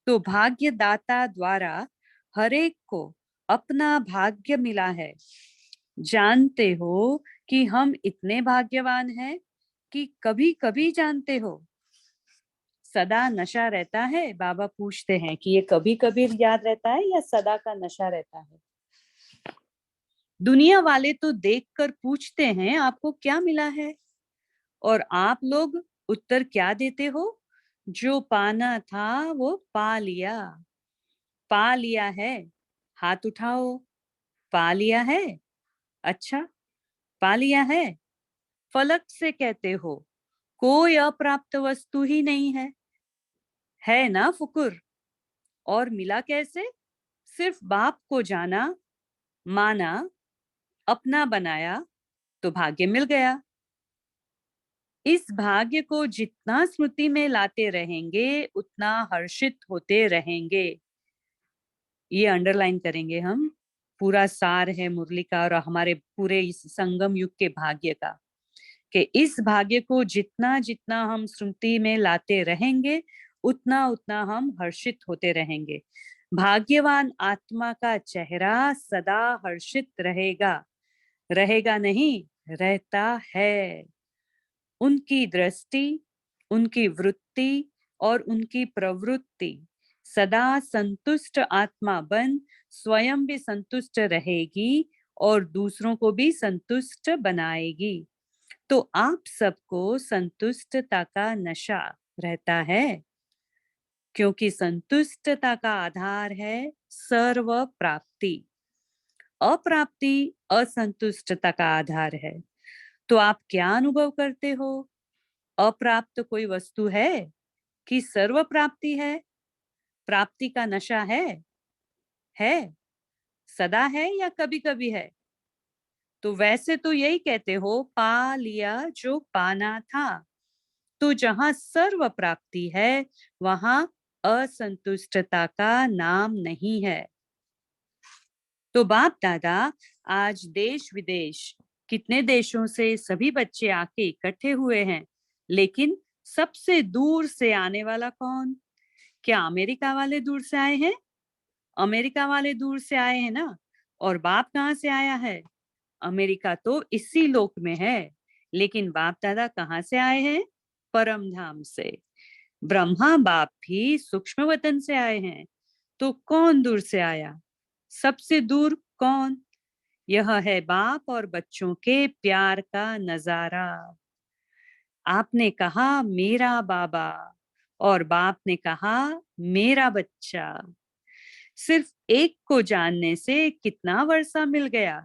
तो भाग्यदाता द्वारा हर एक को अपना भाग्य मिला है। जानते हो कि हम इतने भाग्यवान हैं कि कभी कभी जानते हो सदा नशा रहता है। बाबा पूछते हैं कि ये कभी कभी याद रहता है या सदा का नशा रहता है? दुनिया वाले तो देखकर पूछते हैं आपको क्या मिला है, और आप लोग उत्तर क्या देते हो? जो पाना था वो पा लिया। पा लिया है, हाथ उठाओ। पा लिया है, अच्छा पा लिया है। फलक से कहते हो कोई अप्राप्त वस्तु ही नहीं है ना फुकुर? और मिला कैसे? सिर्फ बाप को जाना, माना, अपना बनाया तो भाग्य मिल गया। इस भाग्य को जितना स्मृति में लाते रहेंगे उतना हर्षित होते रहेंगे। ये अंडरलाइन करेंगे हम, पूरा सार है मुरली का और हमारे पूरे इस संगम युग के भाग्य का, कि इस भाग्य को जितना जितना हम स्मृति में लाते रहेंगे उतना उतना हम हर्षित होते रहेंगे। भाग्यवान आत्मा का चेहरा सदा हर्षित रहेगा, रहेगा नहीं, रहता है। उनकी दृष्टि, उनकी वृत्ति और उनकी प्रवृत्ति सदा संतुष्ट आत्मा बन स्वयं भी संतुष्ट रहेगी और दूसरों को भी संतुष्ट बनाएगी। तो आप सबको संतुष्टता का नशा रहता है, क्योंकि संतुष्टता का आधार है सर्व प्राप्ति, अप्राप्ति असंतुष्टता का आधार है। तो आप क्या अनुभव करते हो? अप्राप्त कोई वस्तु है कि सर्व प्राप्ति है? प्राप्ति का नशा है, सदा है या कभी कभी है? तो वैसे तो यही कहते हो, पा लिया जो पाना था। तो जहां सर्व प्राप्ति है वहां असंतुष्टता का नाम नहीं है। तो बाप दादा आज देश विदेश कितने देशों से सभी बच्चे आके इकट्ठे हुए हैं, लेकिन सबसे दूर से आने वाला कौन? क्या अमेरिका वाले दूर से आए हैं? अमेरिका वाले दूर से आए हैं ना। और बाप कहाँ से आया है? अमेरिका तो इसी लोक में है, लेकिन बाप दादा कहाँ से आए हैं? परम धाम से। ब्रह्मा बाप भी सूक्ष्म वतन से आए हैं। तो कौन दूर से आया? सबसे दूर कौन? यह है बाप और बच्चों के प्यार का नजारा। आपने कहा मेरा बाबा और बाप ने कहा मेरा बच्चा। सिर्फ एक को जानने से कितना वर्षा मिल गया।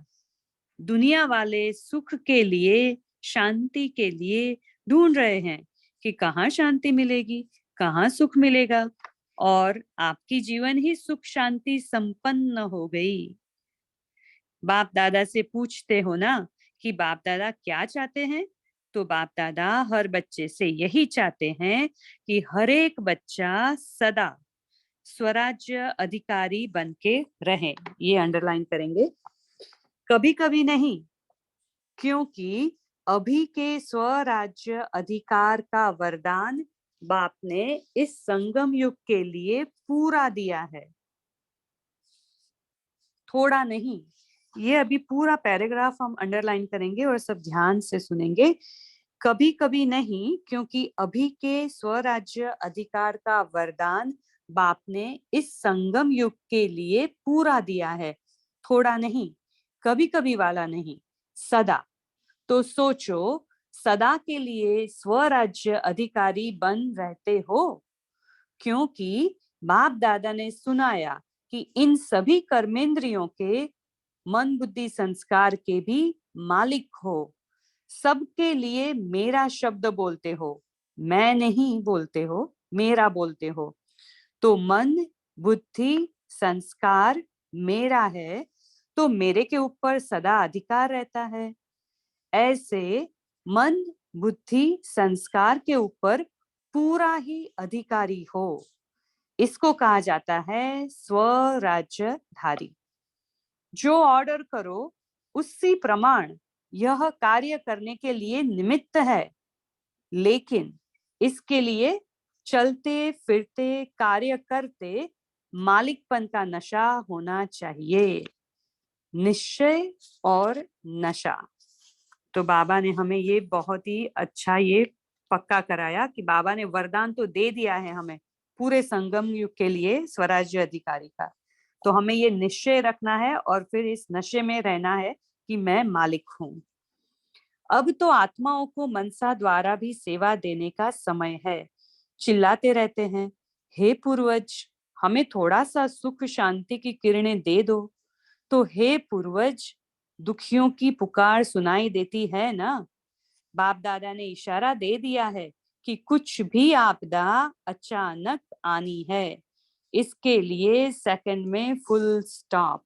दुनिया वाले सुख के लिए, शांति के लिए ढूंढ रहे हैं कि कहाँ शांति मिलेगी, कहाँ सुख मिलेगा, और आपकी जीवन ही सुख शांति संपन्न हो गई। बाप दादा से पूछते हो ना कि बाप दादा क्या चाहते हैं? तो बाप दादा हर बच्चे से यही चाहते हैं कि हर एक बच्चा सदा स्वराज्य अधिकारी बनके रहे। ये अंडरलाइन करेंगे, कभी कभी नहीं, क्योंकि अभी के स्वराज्य अधिकार का वरदान बाप ने इस संगम युग के लिए पूरा दिया है, थोड़ा नहीं। ये अभी पूरा पैराग्राफ हम अंडरलाइन करेंगे और सब ध्यान से सुनेंगे। कभी कभी नहीं, क्योंकि अभी के स्वराज्य अधिकार का वरदान बाप ने इस संगम युग के लिए पूरा दिया है, थोड़ा नहीं, कभी कभी वाला नहीं, सदा। तो सोचो, सदा के लिए स्वराज्य अधिकारी बन रहते हो, क्योंकि बाप दादा ने सुनाया कि इन सभी कर्मेंद्रियों के, मन बुद्धि संस्कार के भी मालिक हो। सबके लिए मेरा शब्द बोलते हो, मैं नहीं बोलते हो, मेरा बोलते हो। तो मन बुद्धि संस्कार मेरा है, तो मेरे के ऊपर सदा अधिकार रहता है। ऐसे मन बुद्धि संस्कार के ऊपर पूरा ही अधिकारी हो, इसको कहा जाता है स्वराज्यधारी। जो ऑर्डर करो उसी प्रमाण यह कार्य करने के लिए निमित्त है, लेकिन इसके लिए चलते फिरते कार्य करते मालिकपन का नशा होना चाहिए, निश्चय और नशा। तो बाबा ने हमें ये बहुत ही अच्छा ये पक्का कराया कि बाबा ने वरदान तो दे दिया है हमें पूरे संगम युग के लिए स्वराज्य अधिकारी का। तो हमें ये निश्चय रखना है और फिर इस नशे में रहना है कि मैं मालिक हूं। अब तो आत्माओं को मनसा द्वारा भी सेवा देने का समय है। चिल्लाते रहते हैं, हे पूर्वज, हमें थोड़ा सा सुख शांति की किरणें दे दो। तो हे पूर्वज, दुखियों की पुकार सुनाई देती है ना। बाप दादा ने इशारा दे दिया है कि कुछ भी आपदा अचानक आनी है, इसके लिए सेकंड में फुल स्टॉप।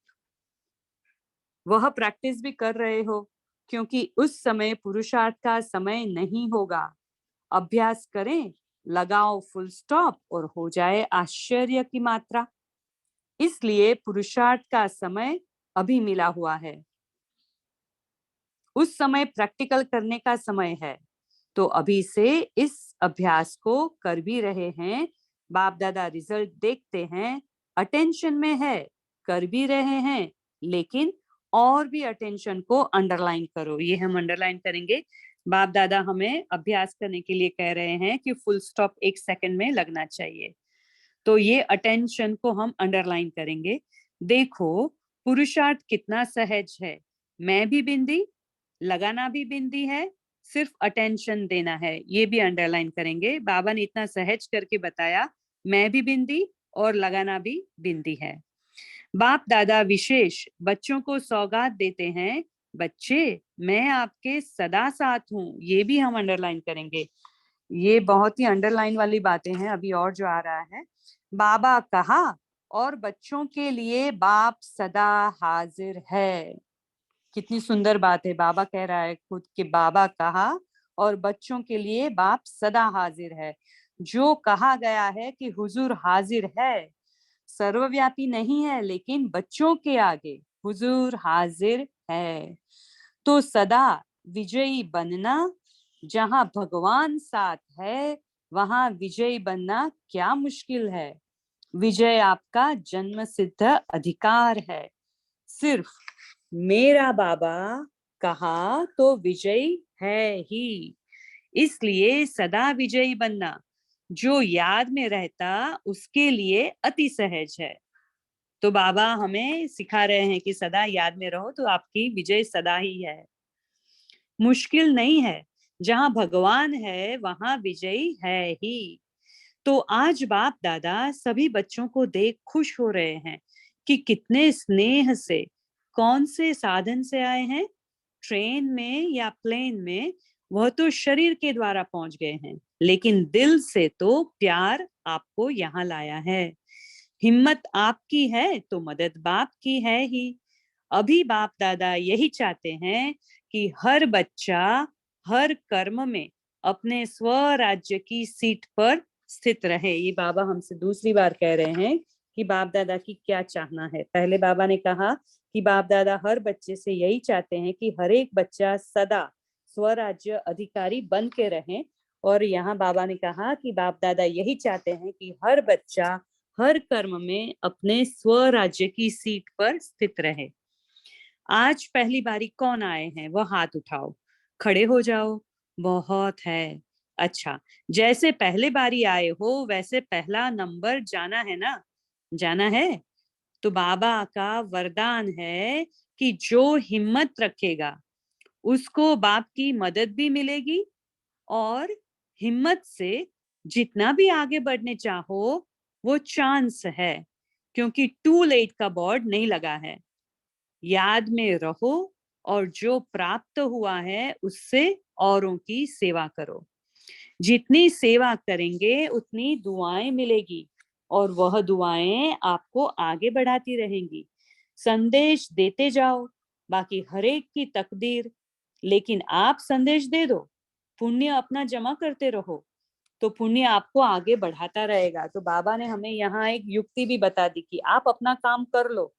वह प्रैक्टिस भी कर रहे हो, क्योंकि उस समय पुरुषार्थ का समय नहीं होगा। अभ्यास करें, लगाओ फुल स्टॉप और हो जाए आश्चर्य की मात्रा। इसलिए पुरुषार्थ का समय अभी मिला हुआ है। उस समय प्रैक्टिकल करने का समय है। तो अभी से इस अभ्यास को कर भी रहे हैं, बाप दादा रिजल्ट देखते हैं, अटेंशन में है, कर भी रहे हैं, लेकिन और भी अटेंशन को अंडरलाइन करो। ये हम अंडरलाइन करेंगे। बाप दादा हमें अभ्यास करने के लिए कह रहे हैं कि फुल स्टॉप 1 सेकंड में लगना चाहिए। तो ये अटेंशन को हम अंडरलाइन करेंगे। देखो पुरुषार्थ कितना सहज है। मैं भी बिंदी, लगाना भी बिंदी है, सिर्फ अटेंशन देना है, ये भी अंडरलाइन करेंगे। बाबा ने इतना सहज करके बताया, मैं भी बिंदी और लगाना भी बिंदी है। बाप दादा विशेष बच्चों को सौगात देते हैं, बच्चे मैं आपके सदा साथ हूँ, ये भी हम अंडरलाइन करेंगे। ये बहुत ही अंडरलाइन वाली बातें हैं। अभी और जो आ रहा है, बाबा कहा और बच्चों के लिए बाप सदा हाजिर है। कितनी सुंदर बात है। बाबा कह रहा है खुद कि बाबा कहा और बच्चों के लिए बाप सदा हाजिर है। जो कहा गया है कि हुजूर हाजिर है, सर्वव्यापी नहीं है, लेकिन बच्चों के आगे हुजूर हाजिर है। तो सदा विजयी बनना, जहां भगवान साथ है वहां विजयी बनना क्या मुश्किल है। विजय आपका जन्म सिद्ध अधिकार है। सिर्फ मेरा बाबा कहा तो विजयी है ही, इसलिए सदा विजयी बनना जो याद में रहता उसके लिए अति सहज है। तो बाबा हमें सिखा रहे हैं कि सदा याद में रहो तो आपकी विजय सदा ही है। मुश्किल नहीं है, जहां भगवान है वहां विजयी है ही। तो आज बाप दादा सभी बच्चों को देख खुश हो रहे हैं कि कितने स्नेह से, कौन से साधन से आए हैं, ट्रेन में या प्लेन में, वह तो शरीर के द्वारा पहुंच गए हैं, लेकिन दिल से तो प्यार आपको यहाँ लाया है। हिम्मत आपकी है तो मदद बाप की है ही। अभी बाप दादा यही चाहते हैं कि हर बच्चा हर कर्म में अपने स्वराज्य की सीट पर स्थित रहे। ये बाबा हमसे दूसरी बार कह रहे हैं कि बाप दादा की क्या चाहना है। पहले बाबा ने कहा कि बाप दादा हर बच्चे से यही चाहते हैं कि हर एक बच्चा सदा स्वराज्य अधिकारी बन के रहे, और यहाँ बाबा ने कहा कि बाप दादा यही चाहते हैं कि हर बच्चा हर कर्म में अपने स्वराज्य की सीट पर स्थित रहे। आज पहली बारी कौन आए हैं वह हाथ उठाओ, खड़े हो जाओ। बहुत है। अच्छा, जैसे पहले बारी आए हो वैसे पहला नंबर जाना है ना, जाना है। तो बाबा का वरदान है कि जो हिम्मत रखेगा उसको बाप की मदद भी मिलेगी, और हिम्मत से जितना भी आगे बढ़ने चाहो वो चांस है, क्योंकि टू लेट का बोर्ड नहीं लगा है। याद में रहो और जो प्राप्त हुआ है उससे औरों की सेवा करो। जितनी सेवा करेंगे उतनी दुआएं मिलेगी, और वह दुआएं आपको आगे बढ़ाती रहेंगी। संदेश देते जाओ, बाकी हर एक की तकदीर, लेकिन आप संदेश दे दो, पुण्य अपना जमा करते रहो, तो पुण्य आपको आगे बढ़ाता रहेगा। तो बाबा ने हमें यहाँ एक युक्ति भी बता दी कि आप अपना काम कर लो।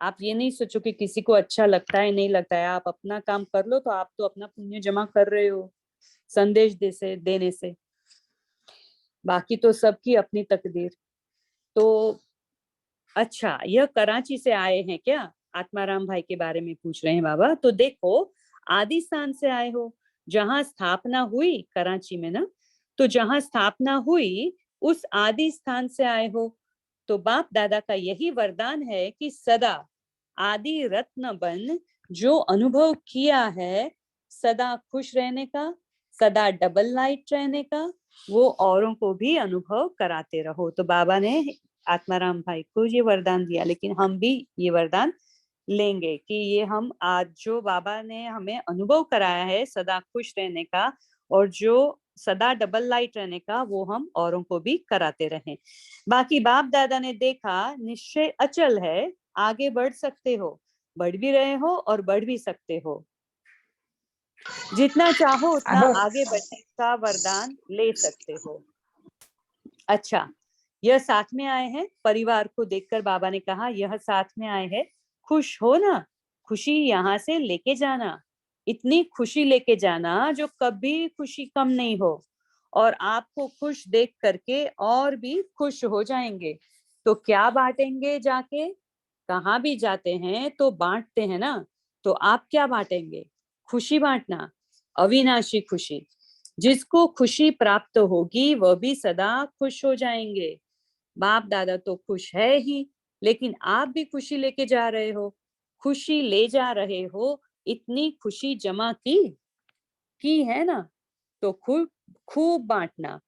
आप ये नहीं सोचो कि किसी को अच्छा लगता है नहीं लगता है, आप अपना काम कर लो तो आप तो अपना पुण्य जमा कर रहे हो संदेश देने से। बाकी तो सबकी अपनी तकदीर। तो अच्छा, यह कराची से आए हैं क्या? आत्माराम भाई के बारे में पूछ रहे हैं बाबा। तो देखो, आदि स्थान से आए हो, जहां स्थापना हुई कराची में ना, तो जहां स्थापना हुई उस आदि स्थान से आए हो। तो बाप दादा का यही वरदान है कि सदा आदि रत्न बन जो अनुभव किया है, सदा खुश रहने का, सदा डबल लाइट रहने का, वो औरों को भी अनुभव कराते रहो। तो बाबा ने आत्माराम भाई को ये वरदान दिया, लेकिन हम भी ये वरदान लेंगे कि ये हम आज जो बाबा ने हमें अनुभव कराया है सदा खुश रहने का और जो सदा डबल लाइट रहने का, वो हम औरों को भी कराते रहें। बाकी बाप दादा ने देखा निश्चय अचल है, आगे बढ़ सकते हो, बढ़ भी रहे हो और बढ़ भी सकते हो। जितना चाहो उतना आगे बढ़ने का वरदान ले सकते हो। अच्छा, यह साथ में आए हैं, परिवार को देखकर बाबा ने कहा यह साथ में आए हैं, खुश हो ना, खुशी यहाँ से लेके जाना, इतनी खुशी लेके जाना जो कभी खुशी कम नहीं हो, और आपको खुश देख करके और भी खुश हो जाएंगे। तो क्या बांटेंगे जाके? कहाँ भी जाते हैं तो बांटते हैं ना, तो आप क्या बांटेंगे? खुशी बांटना, अविनाशी खुशी। जिसको खुशी प्राप्त होगी वह भी सदा खुश हो जाएंगे। बाप दादा तो खुश है ही, लेकिन आप भी खुशी लेके जा रहे हो, खुशी ले जा रहे हो, इतनी खुशी जमा की है ना, तो खूब खूब बांटना।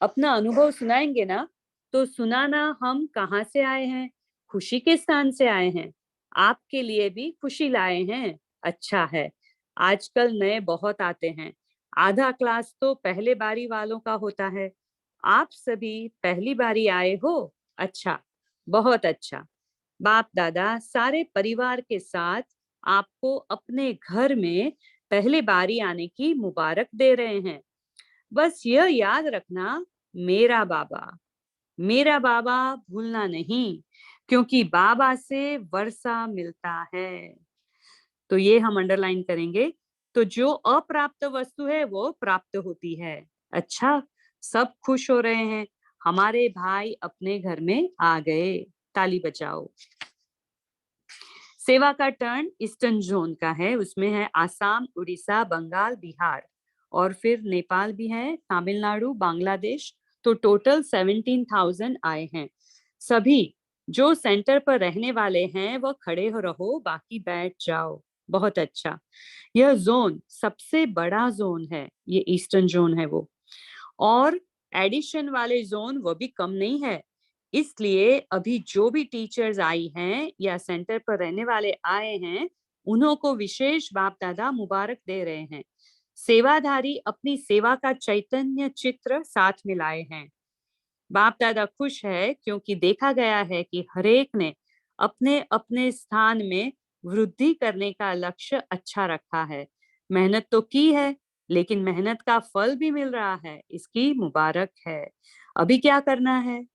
अपना अनुभव सुनाएंगे ना, तो सुनाना हम कहाँ से आए हैं, खुशी के स्थान से आए हैं, आपके लिए भी खुशी लाए हैं। अच्छा है, आजकल नए बहुत आते हैं, आधा क्लास तो पहले बारी वालों का होता है, आप सभी पहली बारी आए हो। अच्छा, बहुत अच्छा। बाप दादा सारे परिवार के साथ आपको अपने घर में पहले बारी आने की मुबारक दे रहे हैं। बस यह याद रखना, मेरा बाबा भूलना नहीं, क्योंकि बाबा से वर्षा मिलता है। तो ये हम अंडरलाइन करेंगे। तो जो अप्राप्त वस्तु है वो प्राप्त होती है। अच्छा, सब खुश हो रहे हैं, हमारे भाई अपने घर में आ गए, ताली बजाओ। सेवा का टर्न ईस्टर्न जोन का है, उसमें है आसाम, उड़ीसा, बंगाल, बिहार और फिर नेपाल भी है, तमिलनाडु, बांग्लादेश। तो टोटल 17,000 आए हैं। सभी जो सेंटर पर रहने वाले हैं वह खड़े हो रहो, बाकी बैठ जाओ। बहुत अच्छा, यह जोन सबसे बड़ा जोन है, ये ईस्टर्न जोन है वो, और एडिशन वाले जोन वो भी कम नहीं है। इसलिए अभी जो भी टीचर्स आई हैं या सेंटर पर रहने वाले आए हैं, उन्हों को विशेष बाप दादा मुबारक दे रहे हैं। सेवाधारी अपनी सेवा का चैतन्य चित्र साथ में लाए हैं। बाप दादा खुश है क्योंकि देखा गया है कि हरेक ने अपने अपने स्थान में वृद्धि करने का लक्ष्य अच्छा रखा है। मेहनत तो की है, लेकिन मेहनत का फल भी मिल रहा है, इसकी मुबारक है। अभी क्या करना है?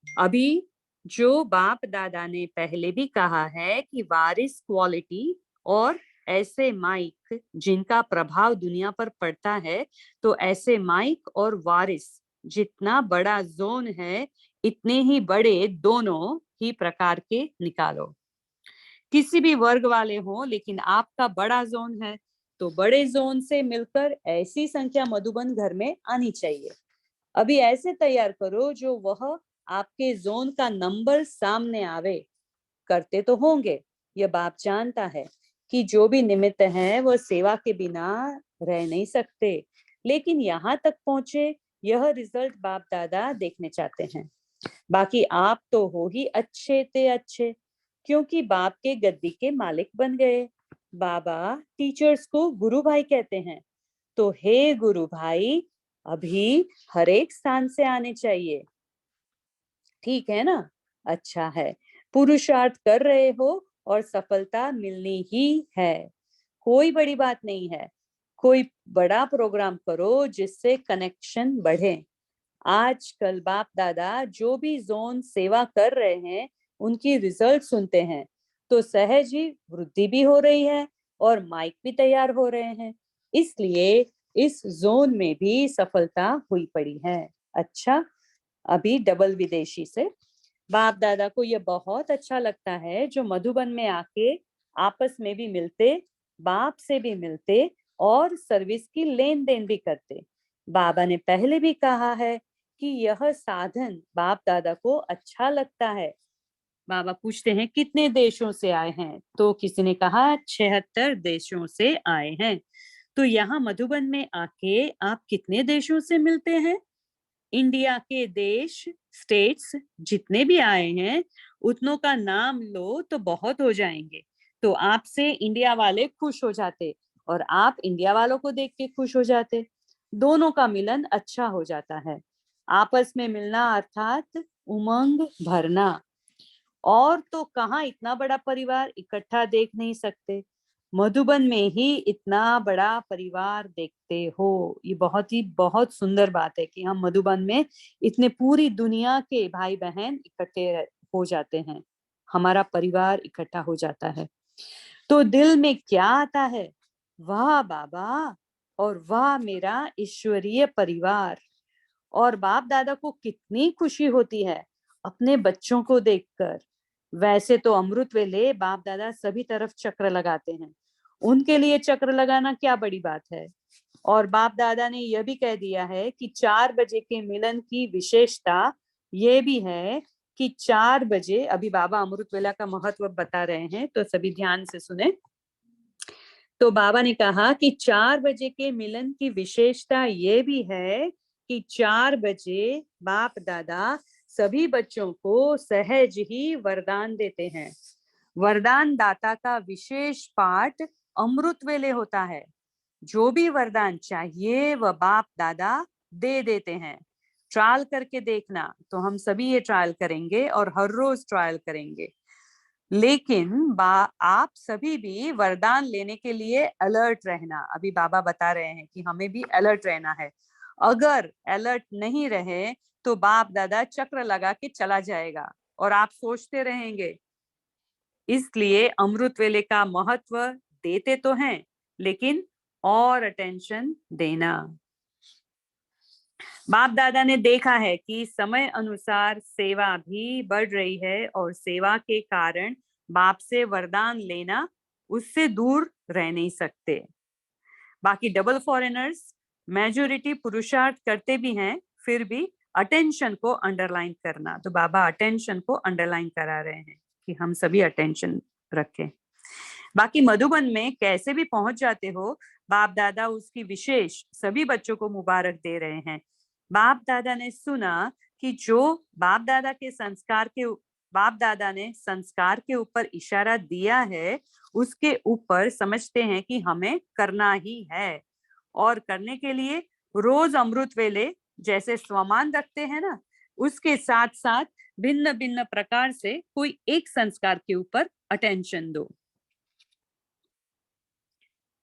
अभी जो बाप दादा ने पहले भी कहा है कि वारिस क्वालिटी और ऐसे माइक जिनका प्रभाव दुनिया पर पड़ता है, तो ऐसे माइक और वारिस जितना बड़ा जोन है, इतने ही बड़े दोनों ही प्रकार के निकालो। किसी भी वर्ग वाले हो, लेकिन आपका बड़ा जोन है, तो बड़े जोन से मिलकर ऐसी संख्या मधुबन घर में आनी चाहिए। अभी ऐसे तैयार करो जो वह आपके जोन का नंबर सामने आवे। करते तो होंगे, यह बाप जानता है कि जो भी निमित्त हैं वो सेवा के बिना रह नहीं सकते, लेकिन यहाँ तक पहुंचे यह रिजल्ट बाप दादा देखने चाहते हैं। बाकी आप तो हो ही अच्छे ते अच्छे, क्योंकि बाप के गद्दी के मालिक बन गए। बाबा टीचर्स को गुरु भाई कहते हैं, तो हे गुरु भाई अभी हर एक स्थान से आने चाहिए, ठीक है ना? अच्छा है, पुरुषार्थ कर रहे हो और सफलता मिलनी ही है, कोई बड़ी बात नहीं है। कोई बड़ा प्रोग्राम करो जिससे कनेक्शन बढ़े। आजकल बाप दादा जो भी जोन सेवा कर रहे हैं उनकी रिजल्ट सुनते हैं, तो सहज ही वृद्धि भी हो रही है और माइक भी तैयार हो रहे हैं, इसलिए इस जोन में भी सफलता हुई पड़ी है। अच्छा, अभी डबल विदेशी से बाप दादा को यह बहुत अच्छा लगता है जो मधुबन में आके आपस में भी मिलते, बाप से भी मिलते और सर्विस की लेन देन भी करते। बाबा ने पहले भी कहा है कि यह साधन बाप दादा को अच्छा लगता है। बाबा पूछते हैं कितने देशों से आए हैं, तो किसी ने कहा 76 देशों से आए हैं। तो यहाँ मधुबन में आके आप कितने देशों से मिलते हैं? इंडिया के देश, स्टेट्स जितने भी आए हैं उतनों का नाम लो तो बहुत हो जाएंगे। तो आपसे इंडिया वाले खुश हो जाते और आप इंडिया वालों को देख के खुश हो जाते, दोनों का मिलन अच्छा हो जाता है। आपस में मिलना अर्थात उमंग भरना। और तो कहाँ इतना बड़ा परिवार इकट्ठा देख नहीं सकते, मधुबन में ही इतना बड़ा परिवार देखते हो। ये बहुत सुंदर बात है कि हम मधुबन में इतने पूरी दुनिया के भाई बहन इकट्ठे हो जाते हैं, हमारा परिवार इकट्ठा हो जाता है। तो दिल में क्या आता है, वाह बाबा और वाह मेरा ईश्वरीय परिवार। और बाप दादा को कितनी खुशी होती है अपने बच्चों को देखकर। वैसे तो अमृत वेले बाप दादा सभी तरफ चक्र लगाते हैं, उनके लिए चक्र लगाना क्या बड़ी बात है। और बाप दादा ने यह भी कह दिया है कि 4 बजे के मिलन की विशेषता ये भी है कि 4 बजे, अभी बाबा अमृत वेला का महत्व बता रहे हैं तो सभी ध्यान से सुने। तो बाबा ने कहा कि 4 बजे के मिलन की विशेषता ये भी है कि 4 बजे बाप दादा सभी बच्चों को सहज ही वरदान देते हैं। वरदान दाता का विशेष पाठ अमृत वेले होता है। जो भी वरदान चाहिए वह बाप दादा दे देते हैं। ट्रायल करके देखना, तो हम सभी ये ट्रायल करेंगे और हर रोज ट्रायल करेंगे। लेकिन आप सभी भी वरदान लेने के लिए अलर्ट रहना। अभी बाबा बता रहे हैं कि हमें भी अलर्ट रहना है। अगर अलर्ट नहीं रहे तो बाप दादा चक्र लगा के चला जाएगा और आप सोचते रहेंगे। इसलिए अमृत वेले का महत्व देते तो हैं, लेकिन और अटेंशन देना। बाप दादा ने देखा है कि समय अनुसार सेवा भी बढ़ रही है और सेवा के कारण बाप से वरदान लेना उससे दूर रह नहीं सकते। बाकी डबल फॉरेनर्स मेजोरिटी पुरुषार्थ करते भी हैं, फिर भी अटेंशन को अंडरलाइन करना। तो बाबा अटेंशन को अंडरलाइन करा रहे हैं कि हम सभी अटेंशन रखें। बाकी मधुबन में कैसे भी पहुंच जाते हो, बाप दादा उसकी विशेष सभी बच्चों को मुबारक दे रहे हैं। बाप दादा ने सुना कि जो बाप दादा ने संस्कार के ऊपर इशारा दिया है उसके ऊपर समझते हैं कि हमें करना ही है। और करने के लिए रोज अमृत वेले जैसे स्वमान रखते हैं ना, उसके साथ साथ भिन्न भिन्न प्रकार से कोई एक संस्कार के ऊपर अटेंशन दो।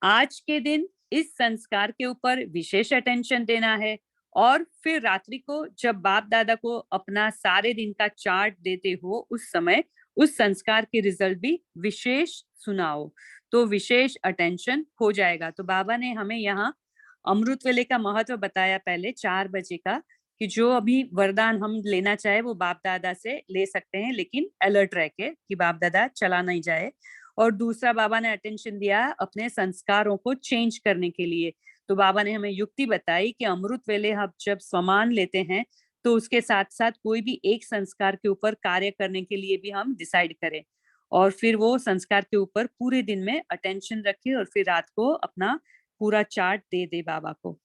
आज के दिन इस संस्कार के ऊपर विशेष अटेंशन देना है और फिर रात्रि को जब बाप दादा को अपना सारे दिन का चार्ट देते हो उस समय उस संस्कार के रिजल्ट भी विशेष सुनाओ, तो विशेष अटेंशन हो जाएगा। तो बाबा ने हमें यहाँ अमृत वेले का महत्व बताया पहले 4 बजे का, कि जो अभी वरदान हम लेना चाहे वो बाप दादा से ले सकते हैं, लेकिन अलर्ट रह के कि बाप दादा चला नहीं जाए। और दूसरा बाबा ने अटेंशन दिया अपने संस्कारों को चेंज करने के लिए। तो बाबा ने हमें युक्ति बताई कि अमृत वेले हम जब स्वमान लेते हैं तो उसके साथ साथ कोई भी एक संस्कार के ऊपर कार्य करने के लिए भी हम डिसाइड करें और फिर वो संस्कार के ऊपर पूरे दिन में अटेंशन रखें और फिर रात को अपना पूरा चार्ट दे दे बाबा को।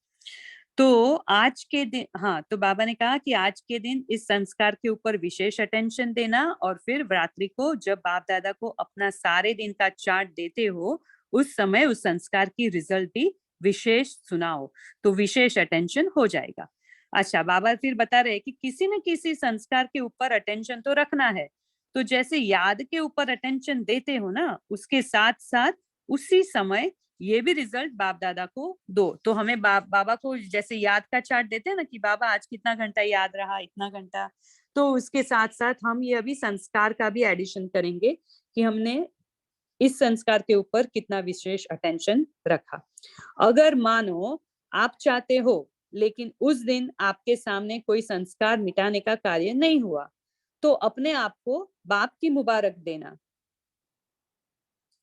तो आज के दिन, हाँ, तो बाबा ने कहा कि आज के दिन इस संस्कार के ऊपर विशेष अटेंशन देना और फिर रात्रि को जब बाप दादा को अपना सारे दिन का चार्ट देते हो उस समय उस संस्कार की रिजल्ट भी विशेष सुनाओ, तो विशेष अटेंशन हो जाएगा। अच्छा, बाबा फिर बता रहे कि किसी न किसी संस्कार के ऊपर अटेंशन तो रखना है। तो जैसे याद के ऊपर अटेंशन देते हो ना, उसके साथ साथ उसी समय ये भी रिजल्ट बाप दादा को दो। तो हमें बाबा को जैसे याद का चार्ट देते हैं ना कि बाबा आज कितना घंटा याद रहा, इतना घंटा, तो उसके साथ साथ हम ये अभी संस्कार का भी एडिशन करेंगे कि हमने इस संस्कार के ऊपर कितना विशेष अटेंशन रखा। अगर मानो आप चाहते हो लेकिन उस दिन आपके सामने कोई संस्कार मिटाने का कार्य नहीं हुआ, तो अपने आप को बाप की मुबारक देना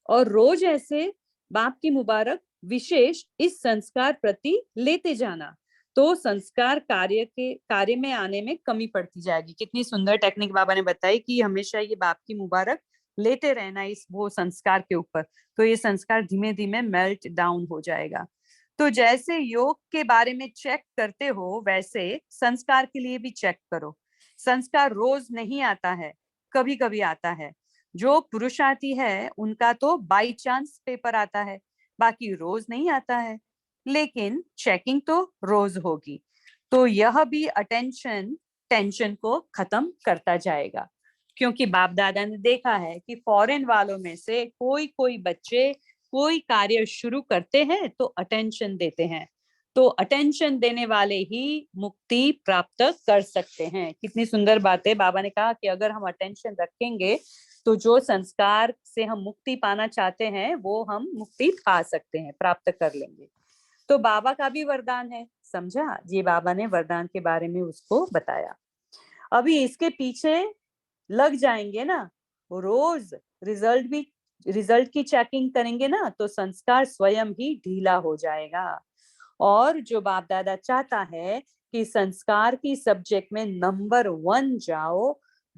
और रोज ऐसे बाप की मुबारक विशेष इस संस्कार प्रति लेते जाना, तो संस्कार कार्य में आने में कमी पड़ती जाएगी। कितनी सुंदर टेक्निक बाबा ने बताई कि हमेशा ये बाप की मुबारक लेते रहना इस वो संस्कार के ऊपर, तो ये संस्कार धीमे धीमे मेल्ट डाउन हो जाएगा। तो जैसे योग के बारे में चेक करते हो वैसे संस्कार के लिए भी चेक करो। संस्कार रोज नहीं आता है, कभी कभी आता है। जो पुरुषार्थी है उनका तो बाई चांस पेपर आता है, बाकी रोज नहीं आता है, लेकिन चेकिंग तो रोज होगी। तो यह भी टेंशन को खत्म करता जाएगा। क्योंकि बाप दादा ने देखा है कि फॉरेन वालों में से कोई कोई बच्चे कोई कार्य शुरू करते हैं तो अटेंशन देते हैं, तो अटेंशन देने वाले ही मुक्ति प्राप्त कर सकते हैं। कितनी सुंदर बात है। बाबा ने कहा कि अगर हम अटेंशन रखेंगे तो जो संस्कार से हम मुक्ति पाना चाहते हैं वो हम मुक्ति पा सकते हैं, प्राप्त कर लेंगे। तो बाबा का भी वरदान है, समझा जी। बाबा ने वरदान के बारे में उसको बताया। अभी इसके पीछे लग जाएंगे ना, रोज रिजल्ट की चेकिंग करेंगे ना, तो संस्कार स्वयं ही ढीला हो जाएगा। और जो बाप दादा चाहता है कि संस्कार की सब्जेक्ट में नंबर 1 जाओ,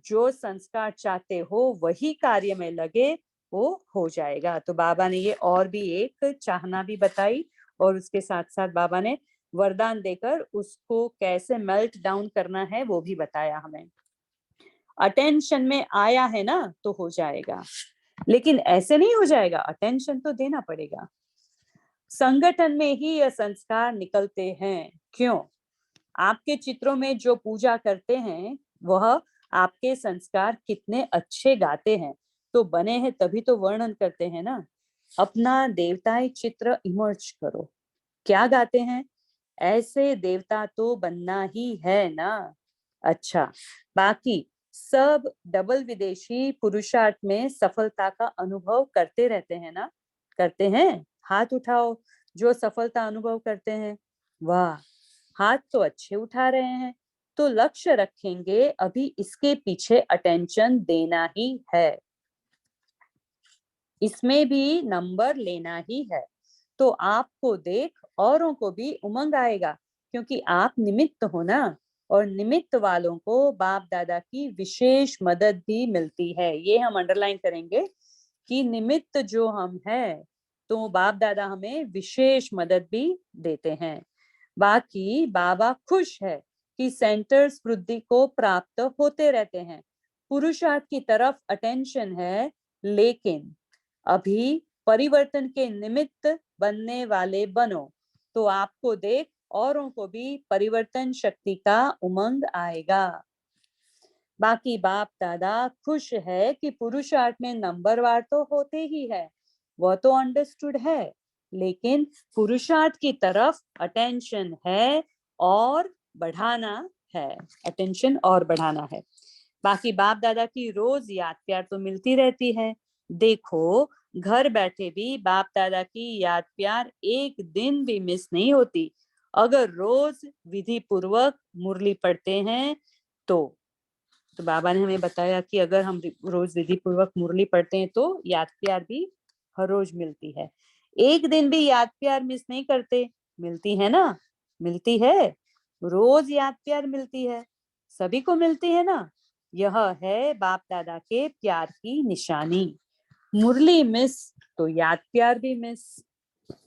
जो संस्कार चाहते हो वही कार्य में लगे, वो हो जाएगा। तो बाबा ने ये और भी एक चाहना भी बताई, और उसके साथ साथ बाबा ने वरदान देकर उसको कैसे मेल्ट डाउन करना है वो भी बताया हमें। अटेंशन में आया है ना तो हो जाएगा, लेकिन ऐसे नहीं हो जाएगा, अटेंशन तो देना पड़ेगा। संगठन में ही यह संस्कार निकलते हैं। क्यों? आपके चित्रों में जो पूजा करते हैं वह आपके संस्कार कितने अच्छे गाते हैं, तो बने हैं तभी तो वर्णन करते हैं ना। अपना देवताई चित्र इमर्ज करो, क्या गाते हैं? ऐसे देवता तो बनना ही है ना। अच्छा, बाकी सब डबल विदेशी पुरुषार्थ में सफलता का अनुभव करते रहते हैं ना? करते हैं? हाथ उठाओ जो सफलता अनुभव करते हैं। वाह, हाथ तो अच्छे उठा रहे हैं। तो लक्ष्य रखेंगे, अभी इसके पीछे अटेंशन देना ही है, इसमें भी नंबर लेना ही है। तो आपको देख औरों को भी उमंग आएगा, क्योंकि आप निमित्त हो ना, और निमित्त वालों को बाप दादा की विशेष मदद भी मिलती है। ये हम अंडरलाइन करेंगे कि निमित्त जो हम हैं, तो बाप दादा हमें विशेष मदद भी देते हैं। बाकी बाबा खुश है कि सेंटर्स वृद्धि को प्राप्त होते रहते हैं, पुरुषार्थ की तरफ अटेंशन है, लेकिन अभी परिवर्तन के निमित्त बनने वाले बनो, तो आपको देख औरों को भी परिवर्तन शक्ति का उमंग आएगा। बाकी बाप दादा खुश है कि पुरुषार्थ में नंबरवार तो होते ही है, वह तो अंडरस्टूड है, लेकिन पुरुषार्थ की तरफ अटेंशन है और बढ़ाना है, अटेंशन और बढ़ाना है। बाकी बाप दादा की रोज याद प्यार तो मिलती रहती है। देखो, घर बैठे भी बाप दादा की याद प्यार एक दिन भी मिस नहीं होती, अगर रोज विधि पूर्वक मुरली पढ़ते हैं तो बाबा ने हमें बताया कि अगर हम रोज विधि पूर्वक मुरली पढ़ते हैं तो याद प्यार भी हर रोज मिलती है। एक दिन भी याद प्यार मिस नहीं करते, मिलती है ना, मिलती है, रोज याद प्यार मिलती है, सभी को मिलती है ना। यह है बाप दादा के प्यार की निशानी। मुरली मिस तो याद प्यार भी मिस।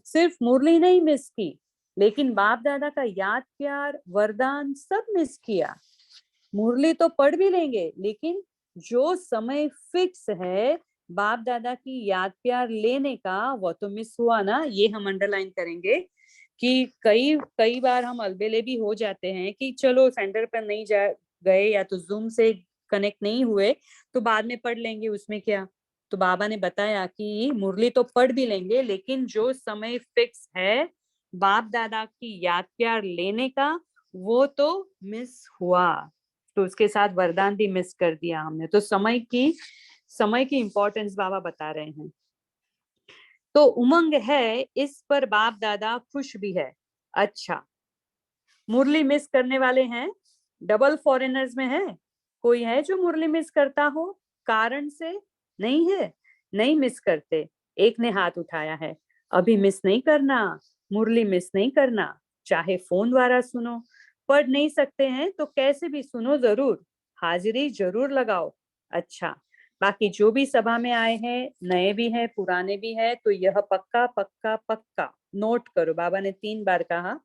सिर्फ मुरली नहीं मिस की, लेकिन बाप दादा का याद प्यार वरदान सब मिस किया। मुरली तो पढ़ भी लेंगे, लेकिन जो समय फिक्स है बाप दादा की याद प्यार लेने का, वो तो मिस हुआ ना। ये हम अंडरलाइन करेंगे कि कई बार हम अलबेले भी हो जाते हैं कि चलो सेंटर पर नहीं जा गए या तो जूम से कनेक्ट नहीं हुए तो बाद में पढ़ लेंगे, उसमें क्या। तो बाबा ने बताया कि मुरली तो पढ़ भी लेंगे, लेकिन जो समय फिक्स है बाप दादा की याद प्यार लेने का, वो तो मिस हुआ, तो उसके साथ वरदान भी मिस कर दिया हमने। तो समय की इंपॉर्टेंस बाबा बता रहे हैं। तो उमंग है, इस पर बाप दादा खुश भी है। अच्छा, मुरली मिस करने वाले हैं, डबल फॉरेनर्स में है, कोई है जो मुरली मिस करता हो कारण से? नहीं है, नहीं मिस करते। एक ने हाथ उठाया है, अभी मिस नहीं करना, मुरली मिस नहीं करना, चाहे फोन द्वारा सुनो, पढ़ नहीं सकते हैं तो कैसे भी सुनो जरूर, हाजिरी जरूर लगाओ। अच्छा, बाकी जो भी सभा में आए हैं, नए भी हैं पुराने भी हैं, तो यह पक्का पक्का पक्का नोट करो। बाबा ने 3 बार कहा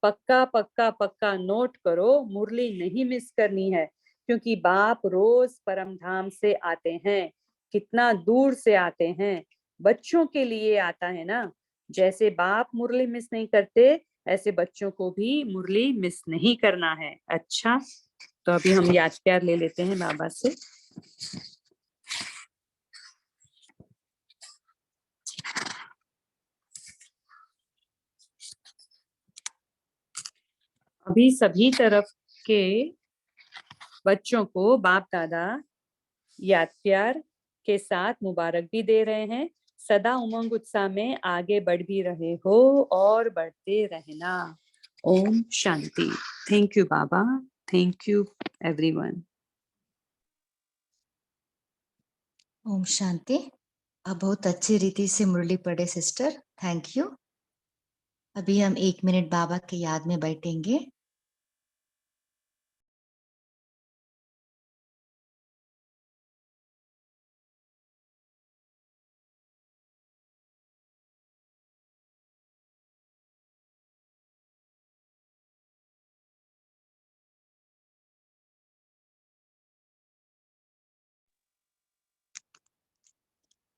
पक्का पक्का पक्का नोट करो, मुरली नहीं मिस करनी है, क्योंकि बाप रोज परम धाम से आते हैं, कितना दूर से आते हैं, बच्चों के लिए आता है ना। जैसे बाप मुरली मिस नहीं करते, ऐसे बच्चों को भी मुरली मिस नहीं करना है। अच्छा, तो अभी हम याद प्यार ले लेते हैं बाबा से। अभी सभी तरफ के बच्चों को बाप दादा याद प्यार के साथ मुबारक भी दे रहे हैं। सदा उमंग उत्साह में आगे बढ़ भी रहे हो और बढ़ते रहना। ओम शांति। थैंक यू बाबा, थैंक यू एवरीवन। ओम शांति। अब बहुत अच्छी रीति से मुरली पढ़े सिस्टर, थैंक यू। अभी हम 1 मिनट बाबा के याद में बैठेंगे।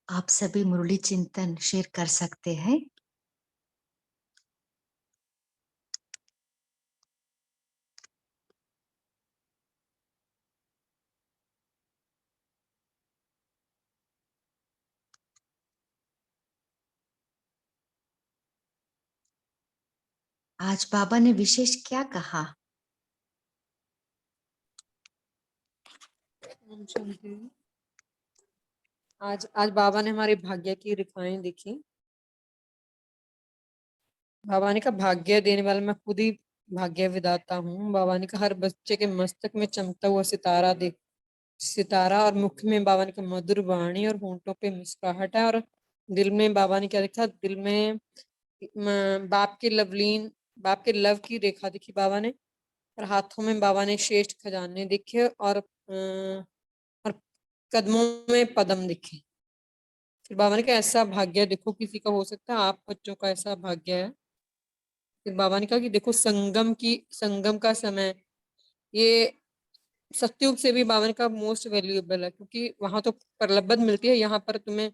आप सभी मुरली चिंतन शेयर कर सकते हैं। आज बाबा ने विशेष क्या कहा? आज बाबा ने हमारे भाग्य की रेखाएं देखी। बाबा ने कहा भाग्य देने वाला मैं खुद ही भाग्य विधाता हूँ। बाबा ने कहा हर बच्चे के मस्तक में चमकता हुआ सितारा देख, सितारा और मुख में बाबा ने कहा मधुर वाणी और होंठों पे मुस्कुराहट है। और दिल में बाबा ने क्या देखा, दिल में बाप के लव की रेखा दिखी बाबा ने। और हाथों में बाबा ने श्रेष्ठ खजाने दिखे और कदमों में पदम दिखे। फिर बाबा ने कहा ऐसा भाग्य देखो किसी का हो सकता है, आप बच्चों का ऐसा भाग्य है। फिर बाबा ने कहा कि देखो संगम का समय, ये सत्युग से भी बाबा ने कहा मोस्ट वैल्यूएबल है, क्योंकि वहां तो प्रलब्ध मिलती है, यहाँ पर तुम्हें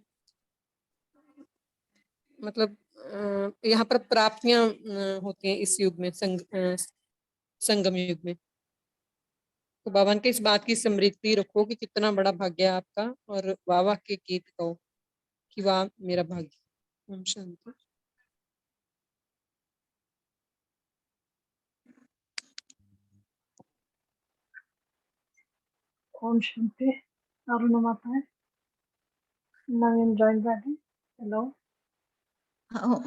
मतलब यहाँ पर प्राप्तियां होती हैं इस युग में, संगम युग में। तो बाबा ने इस बात की स्मृति रखो कि कितना बड़ा भाग्य है आपका, और वाह के गीत गाओ कि वाह मेरा भाग्य। ओम शांति। ओम शांति। अरुण माता है, नवीन जॉइन बैठे। हेलो,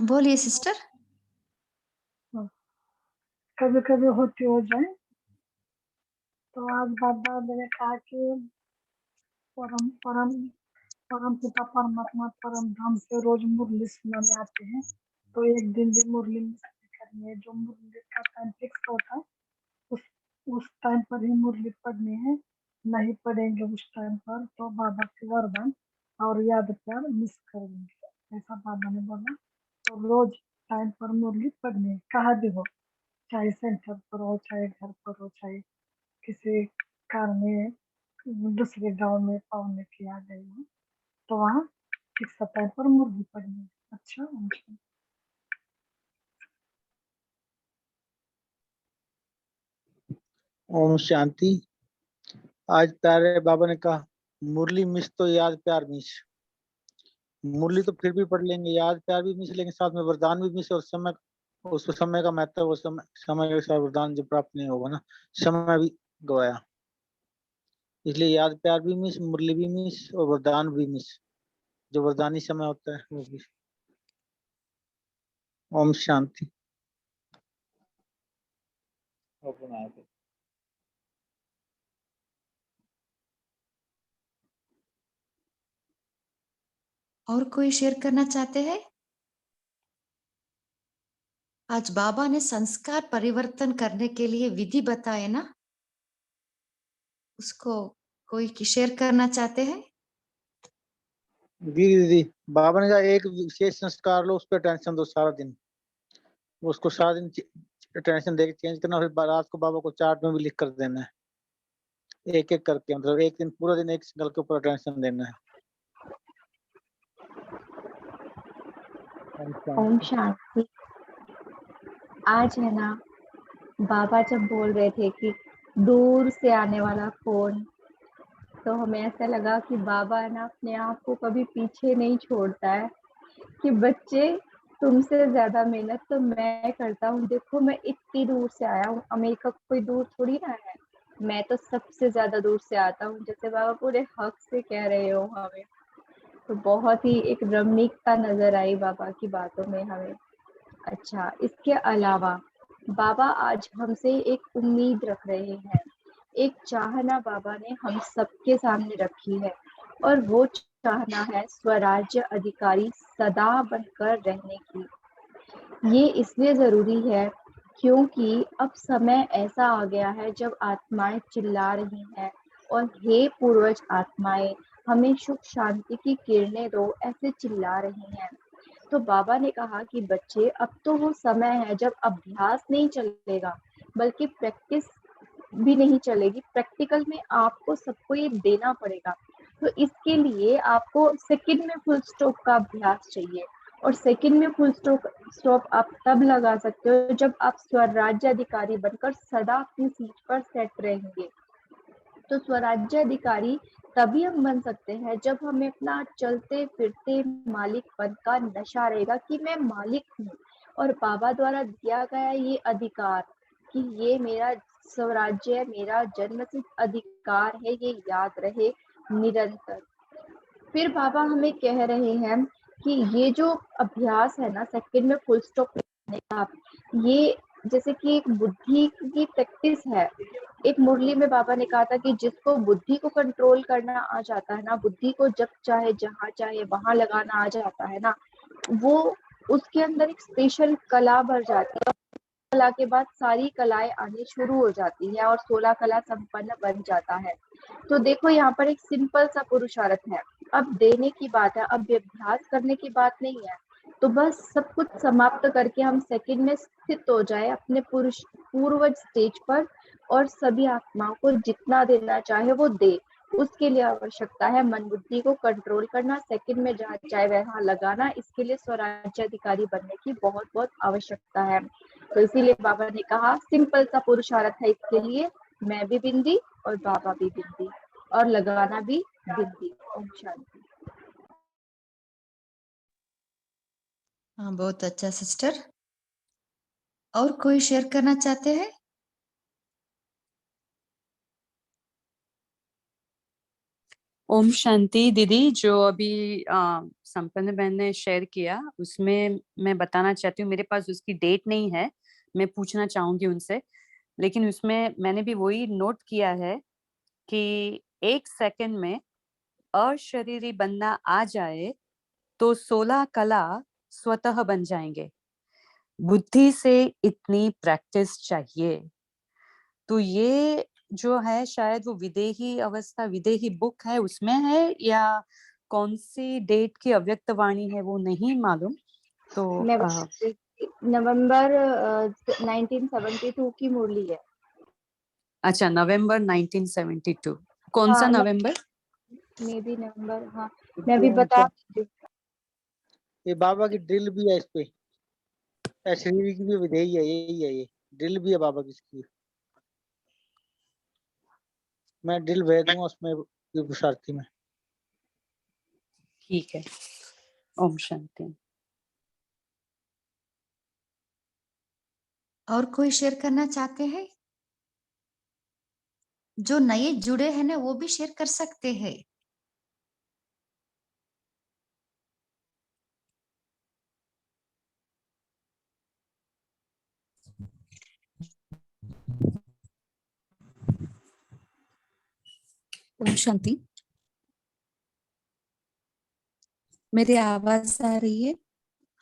बोलिए सिस्टर। कभी कभी होती हो जाए तो आज बाबा ने कहा कि परम परम परम पिता परमात्मा परम धाम से रोज मुरली सुनाने आते हैं, तो एक दिन भी मुरली मिस नहीं करनी है। जो मुरली का टाइम फिक्स होता है उस टाइम पर ही मुरली पढ़नी है। नहीं पढ़ेंगे उस टाइम पर तो बाबा के वरदान और याद प्यार मिस कर देंगे, ऐसा बाबा ने बोला। तो रोज टाइम पर मुरली पढ़नी है, कहाँ भी हो, चाहे सेंटर पर हो, चाहे घर पर हो, चाहे किसी कार में दूसरे गांव में पावने की आ गई हो, तो वहाँ फिक्स टाइम पर मुर्गी पड़नी है। अच्छा, ओम शांति। आज प्यारे बाबा ने कहा मुरली मिस तो याद प्यार मिस। मुरली तो फिर भी पढ़ लेंगे, याद प्यार भी मिस, लेकिन साथ में वरदान भी मिस। और समय, उस समय का महत्व, उस समय के साथ वरदान जब प्राप्त नहीं होगा ना, समय भी गवाया। इसलिए याद प्यार भी मिस, मुरली भी मिस और वरदान भी मिस। जो वरदानी समय होता है वो भी। ओम शांति। और कोई शेयर करना चाहते हैं? आज बाबा ने संस्कार परिवर्तन करने के लिए विधि बताए ना, उसको कोई शेयर करना चाहते हैं? दीदी बाबा ने कहा एक विशेष संस्कार लो, उस पर टेंशन दो सारा दिन। उसको सारा दिन टेंशन देके चेंज करना, फिर रात को बाबा को चार्ट में भी लिख कर देना है, एक एक करके। मतलब एक दिन पूरा दिन एक सिंगल के ऊपर टेंशन देना है। ओम शांति। आज है ना, बाबा जब बोल रहे थे कि दूर से आने वाला फोन तो हमें ऐसा लगा कि बाबा है ना अपने आप को कभी पीछे नहीं छोड़ता है कि बच्चे तुमसे ज्यादा मेहनत तो मैं करता हूँ, देखो मैं इतनी दूर से आया हूँ, अमेरिका कोई दूर थोड़ी ना है, मैं तो सबसे ज्यादा दूर से आता हूँ, जैसे बाबा पूरे हक से कह रहे हो हमें। तो बहुत ही एक रमणीकता नजर आई बाबा की बातों में हमें। अच्छा, इसके अलावा बाबा आज हमसे एक उम्मीद रख रहे हैं, एक चाहना बाबा ने हम सबके सामने रखी है, और वो चाहना है स्वराज्य अधिकारी सदा बनकर रहने की। ये इसलिए जरूरी है क्योंकि अब समय ऐसा आ गया है जब आत्माएं चिल्ला रही हैं और हे पूर्वज आत्माएं, हमें सुख शांति की किरणें दो, ऐसे चिल्ला रही हैं। तो बाबा ने कहा कि बच्चे, अब तो वो समय है जब अभ्यास नहीं चलेगा बल्कि प्रैक्टिस भी नहीं चलेगी, प्रैक्टिकल में आपको सबको ये देना पड़ेगा। तो इसके लिए आपको सेकंड में फुल स्टॉप का अभ्यास चाहिए, और सेकंड में फुल स्टॉप आप तब लगा सकते हो जब आप स्वराज्य अधिकारी बनकर सदा अपनी सीट पर सेट रहेंगे। तो स्वराज्य अधिकारी तभी हम बन सकते हैं जब हमें अपना चलते फिरते मालिकपन का नशा रहेगा कि मैं मालिक हूँ, और बाबा द्वारा दिया गया ये अधिकार कि ये मेरा स्वराज्य है, मेरा जन्मसिद्ध अधिकार है, ये याद रहे निरंतर। फिर बाबा हमें कह रहे हैं कि ये जो अभ्यास है ना सेकंड में फुल स्टॉप करने का, ये जैसे कि एक बुद्धि की प्रैक्टिस है। एक मुरली में बाबा ने कहा था कि जिसको बुद्धि को कंट्रोल करना आ जाता है ना, बुद्धि को जब चाहे जहाँ चाहे वहां लगाना आ जाता है ना, वो उसके अंदर एक स्पेशल कला भर जाती है। कला के बाद सारी कलाएं आनी शुरू हो जाती है और 16 कला संपन्न बन जाता है। तो देखो यहाँ पर एक सिंपल सा पुरुषार्थ है, अब देने की बात है, अब अभ्यास करने की बात नहीं है। तो बस सब कुछ समाप्त करके हम सेकंड में स्थित हो जाए अपने पूर्वज स्टेज पर, और सभी आत्माओं को जितना देना चाहे वो दे। उसके लिए आवश्यकता है मन बुद्धि को कंट्रोल करना, सेकंड में जहाँ चाहे वहां लगाना। इसके लिए स्वराज्य अधिकारी बनने की बहुत बहुत आवश्यकता है। तो इसीलिए बाबा ने कहा सिंपल सा पुरुषार्थ है इसके लिए, मैं भी बिंदी और बाबा भी बिंदी, और लगाना भी बिंदी। ओम शांति। हाँ, बहुत अच्छा सिस्टर। और कोई शेयर करना चाहते हैं? ओम शांति दीदी, जो अभी संपन्न बहन ने शेयर किया उसमें मैं बताना चाहती हूँ, मेरे पास उसकी डेट नहीं है, मैं पूछना चाहूंगी उनसे, लेकिन उसमें मैंने भी वही नोट किया है कि 1 सेकंड में अशरीरी बनना आ जाए तो 16 कला स्वतः बन जाएंगे। बुद्धि से इतनी प्रैक्टिस चाहिए। तो ये जो है शायद वो विदेही अवस्था, विदेही बुक है उसमें है, या कौन सी डेट की अव्यक्त वाणी है वो नहीं मालूम। तो नवंबर 1972 की मुरली है। अच्छा, नवंबर 1972। कौन सा नवंबर? मे बी नवंबर। हाँ, मैं भी बता देती हूँ। ये बाबा की ड्रिल भी है इस पे, शरीर की भी विधेयी है, यही है, ये ड्रिल भी है बाबा की इसकी। मैं ड्रिल भेज दूंगा उसमें पुरुषार्थी में। ठीक है। ओम शांति। और कोई शेयर करना चाहते हैं? जो नए जुड़े हैं ना वो भी शेयर कर सकते हैं। ओम शांति। मेरी आवाज आ रही है?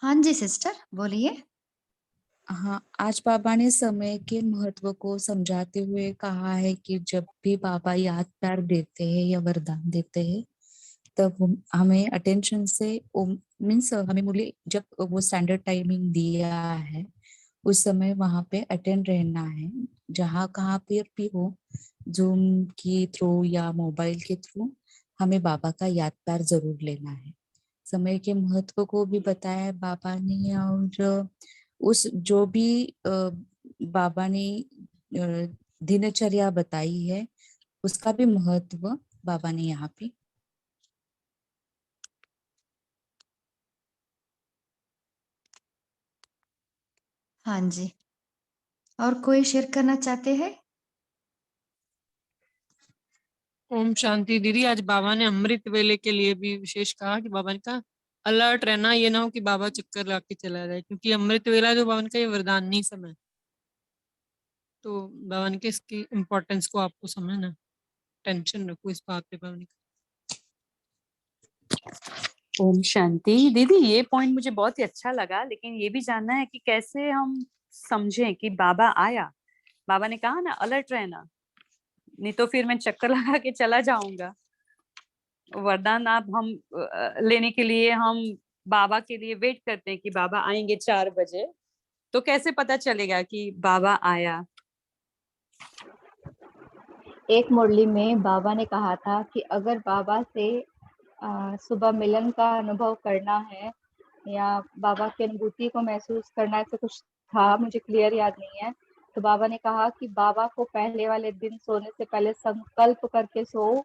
हाँ जी सिस्टर, बोलिए। हाँ, आज बाबा ने समय के महत्व को समझाते हुए कहा है कि जब भी बाबा याद प्यार देते हैं या वरदान देते हैं तब हमें अटेंशन से मीन्स हमें मुरली जब वो स्टैंडर्ड टाइमिंग दिया है उस समय वहां पे अटेंड रहना है, जहाँ कहाँ पे भी हो, जूम के थ्रू या मोबाइल के थ्रू हमें बाबा का याद प्यार जरूर लेना है। समय के महत्व को भी बताया है बाबा ने, और उस जो भी बाबा ने दिनचर्या बताई है उसका भी महत्व बाबा ने यहाँ पे। हाँ जी, और कोई शेयर करना चाहते हैं? ओम शांति दीदी। आज बाबा ने अमृत वेले के लिए भी विशेष कहा कि बाबा ने कहा अलर्ट रहना, ये ना हो कि बाबा चक्कर ला के चला जाए, क्योंकि अमृत वेला जो बाबा ने कहा ये वरदानी समय, तो बाबा ने कहा इसकी इम्पोर्टेंस को आपको समझना, टेंशन रखो इस बात पे। बाबा ने ओम शांति दीदी, ये पॉइंट मुझे बहुत ही अच्छा लगा, लेकिन ये भी जानना है कि कैसे हम समझें कि बाबा आया। बाबा ने कहा ना अलर्ट रहना, नहीं तो फिर मैं चक्कर लगा के चला जाऊंगा। वरदान आप हम लेने के लिए हम बाबा के लिए वेट करते हैं कि बाबा आएंगे 4 बजे, तो कैसे पता चलेगा कि बाबा आया? एक मुरली में बाबा ने कहा था कि अगर बाबा से सुबह मिलन का अनुभव करना है या बाबा की अनुभूति को महसूस करना है, ऐसे कुछ था, मुझे क्लियर याद नहीं है। तो बाबा ने कहा कि बाबा को पहले वाले दिन सोने से पहले संकल्प करके सो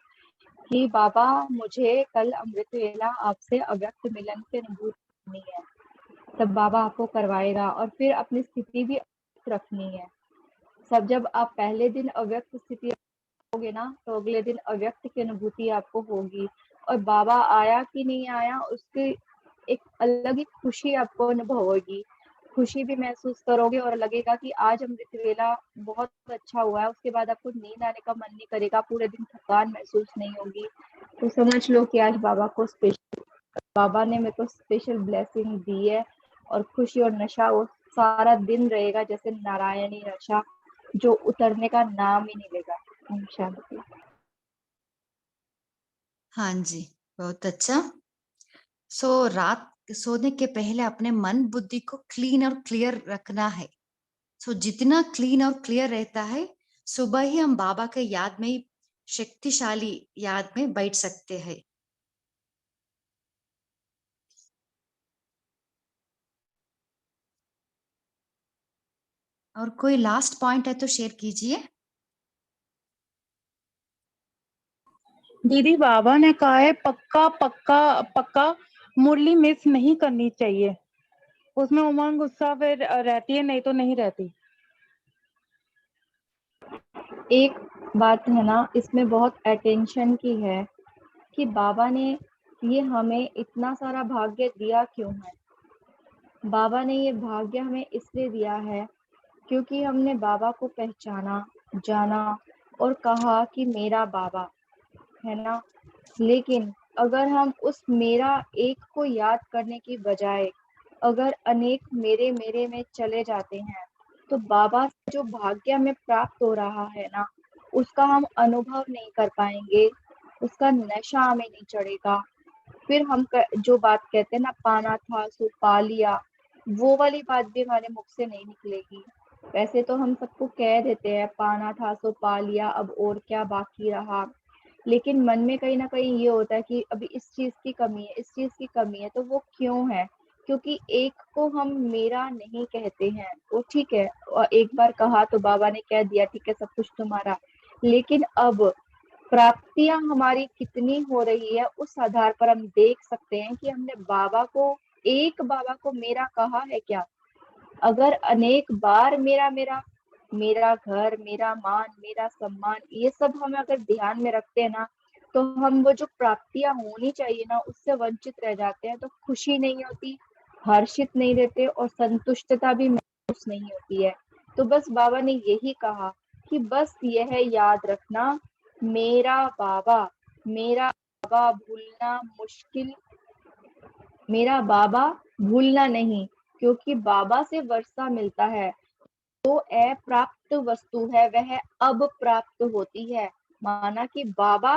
कि बाबा मुझे कल अमृत वेला आपसे अव्यक्त मिलन की अनुभूति करनी है, तब बाबा आपको करवाएगा। और फिर अपनी स्थिति भी रखनी है। सब जब आप पहले दिन अव्यक्त स्थिति होगे ना, तो अगले दिन अव्यक्त की अनुभूति आपको होगी। और बाबा आया कि नहीं आया, उसकी एक अलग ही खुशी आपको अनुभव होगी, खुशी भी महसूस करोगे और लगेगा कि आज अमृत वेला बहुत अच्छा हुआ है। उसके बाद आपको नींद आने का मन नहीं करेगा, पूरे दिन थकान महसूस नहीं होगी। तो समझ लो कि आज बाबा ने मेरे को स्पेशल ब्लेसिंग दी है, और खुशी और नशा वो सारा दिन रहेगा, जैसे नारायणी नशा जो उतरने का नाम ही नहीं लेगा। ओम शांति। हाँ जी, बहुत अच्छा। रात सोने के पहले अपने मन बुद्धि को क्लीन और क्लियर रखना है। जितना क्लीन और क्लियर रहता है, सुबह ही हम बाबा के याद में, शक्तिशाली याद में बैठ सकते हैं। और कोई लास्ट पॉइंट है तो शेयर कीजिए। दीदी, बाबा ने कहा है पक्का पक्का पक्का मुरली मिस नहीं करनी चाहिए, उसमें उमंग उत्साह फिर रहती है, नहीं तो नहीं रहती। एक बात है ना, इसमें बहुत अटेंशन की है कि बाबा ने ये हमें इतना सारा भाग्य दिया क्यों है। बाबा ने ये भाग्य हमें इसलिए दिया है क्योंकि हमने बाबा को पहचाना, जाना और कहा कि मेरा बाबा है ना। लेकिन अगर हम उस मेरा एक को याद करने की बजाय अगर अनेक मेरे मेरे में चले जाते हैं, तो बाबा से जो भाग्य हमें प्राप्त हो रहा है ना, उसका हम अनुभव नहीं कर पाएंगे, उसका नशा हमें नहीं चढ़ेगा। फिर हम जो बात कहते हैं ना, पाना था सो पा लिया, वो वाली बात भी हमारे मुख से नहीं निकलेगी। वैसे तो हम सबको कह देते हैं पाना था सो पा लिया, अब और क्या बाकी रहा, लेकिन मन में कहीं ना कहीं ये होता है कि अभी इस चीज की कमी है, इस चीज की कमी है। तो वो क्यों है? क्योंकि एक को हम मेरा नहीं कहते हैं। वो ठीक है, और एक बार कहा तो बाबा ने कह दिया ठीक है सब कुछ तुम्हारा, लेकिन अब प्राप्तियां हमारी कितनी हो रही है, उस आधार पर हम देख सकते हैं कि हमने एक बाबा को मेरा कहा है क्या। अगर अनेक बार मेरा मेरा मेरा घर, मेरा मान, मेरा सम्मान, ये सब हम अगर ध्यान में रखते हैं ना, तो हम वो जो प्राप्तियां होनी चाहिए ना, उससे वंचित रह जाते हैं। तो खुशी नहीं होती, हर्षित नहीं रहते और संतुष्टता भी महसूस नहीं होती है। तो बस बाबा ने यही कहा कि बस यह याद रखना, मेरा बाबा भूलना मुश्किल, मेरा बाबा भूलना नहीं, क्योंकि बाबा से वर्षा मिलता है, तो अप्राप्त वस्तु है वह अब प्राप्त होती है। माना कि बाबा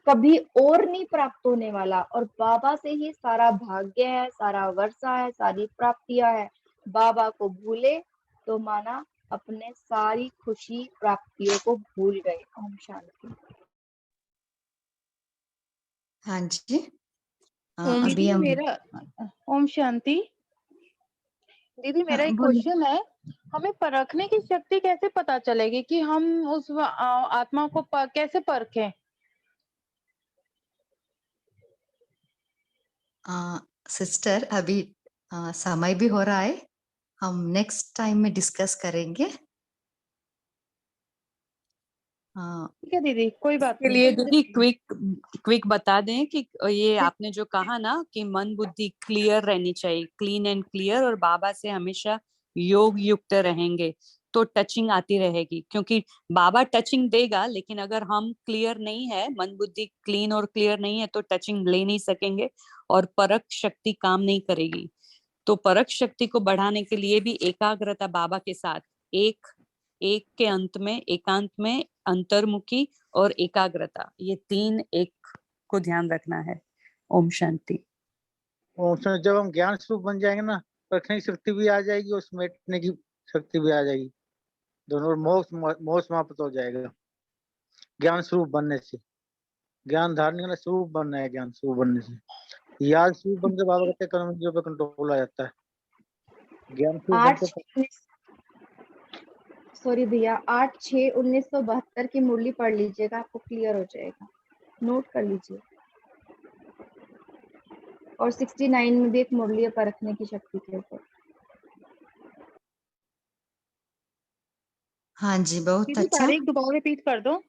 कभी और नहीं प्राप्त होने वाला, और बाबा से ही सारा भाग्य है, सारा वर्षा है, सारी प्राप्तियां है। बाबा को भूले तो माना अपने सारी खुशी प्राप्तियों को भूल गए। ओम शांति। हाँ जी, ओम अभी हम ओम शांति। दीदी, मेरा एक बोलिए। क्वेश्चन है, हमें परखने की शक्ति कैसे पता चलेगी कि हम उस आत्मा को कैसे परखें? सिस्टर अभी समय भी हो रहा है, हम नेक्स्ट टाइम में डिस्कस करेंगे। ठीक है दीदी, कोई बात इसके नहीं। लिए दीदी क्विक बता दें कि ये आपने जो कहा ना कि मन बुद्धि क्लियर रहनी चाहिए, क्लीन एंड क्लियर, और बाबा से हमेशा योग युक्त रहेंगे तो टचिंग आती रहेगी, क्योंकि बाबा टचिंग देगा, लेकिन अगर हम क्लियर नहीं है, मन बुद्धि क्लीन और क्लियर नहीं है, तो टचिंग ले नहीं सकेंगे और परख शक्ति काम नहीं करेगी। तो परख शक्ति को बढ़ाने के लिए भी एकाग्रता बाबा के साथ, एक के अंत में, एकांत में, अंतर्मुखी और एकाग्रता, ये 3 एक को ध्यान रखना है। ओम शांति। और उसमें जब हम ज्ञान स्वरूप बन जाएंगे ना, परखने की शक्ति भी आ जाएगी और समेटने की शक्ति भी आ जाएगी, दोनों। मोह समाप्त हो जाएगा ज्ञान स्वरूप बनने से। ज्ञान धारने का स्वरूप बनना है, ज्ञान स्वरूप बनने से। याद स्वरूप बन के बाबा कहते हैं कर्म इंद्रियों पे कंट्रोल आ जाता है। ज्ञान स्वरूप बनते सॉरी भैया, 8/6/1972 की मुरली पढ़ लीजिएगा, आपको क्लियर हो जाएगा, नोट कर लीजिए। और 69 में भी एक मुरली है परखने की शक्ति के ऊपर। हाँ जी, बहुत दीदी अच्छा। तारीख दोबारा रिपीट कर दो।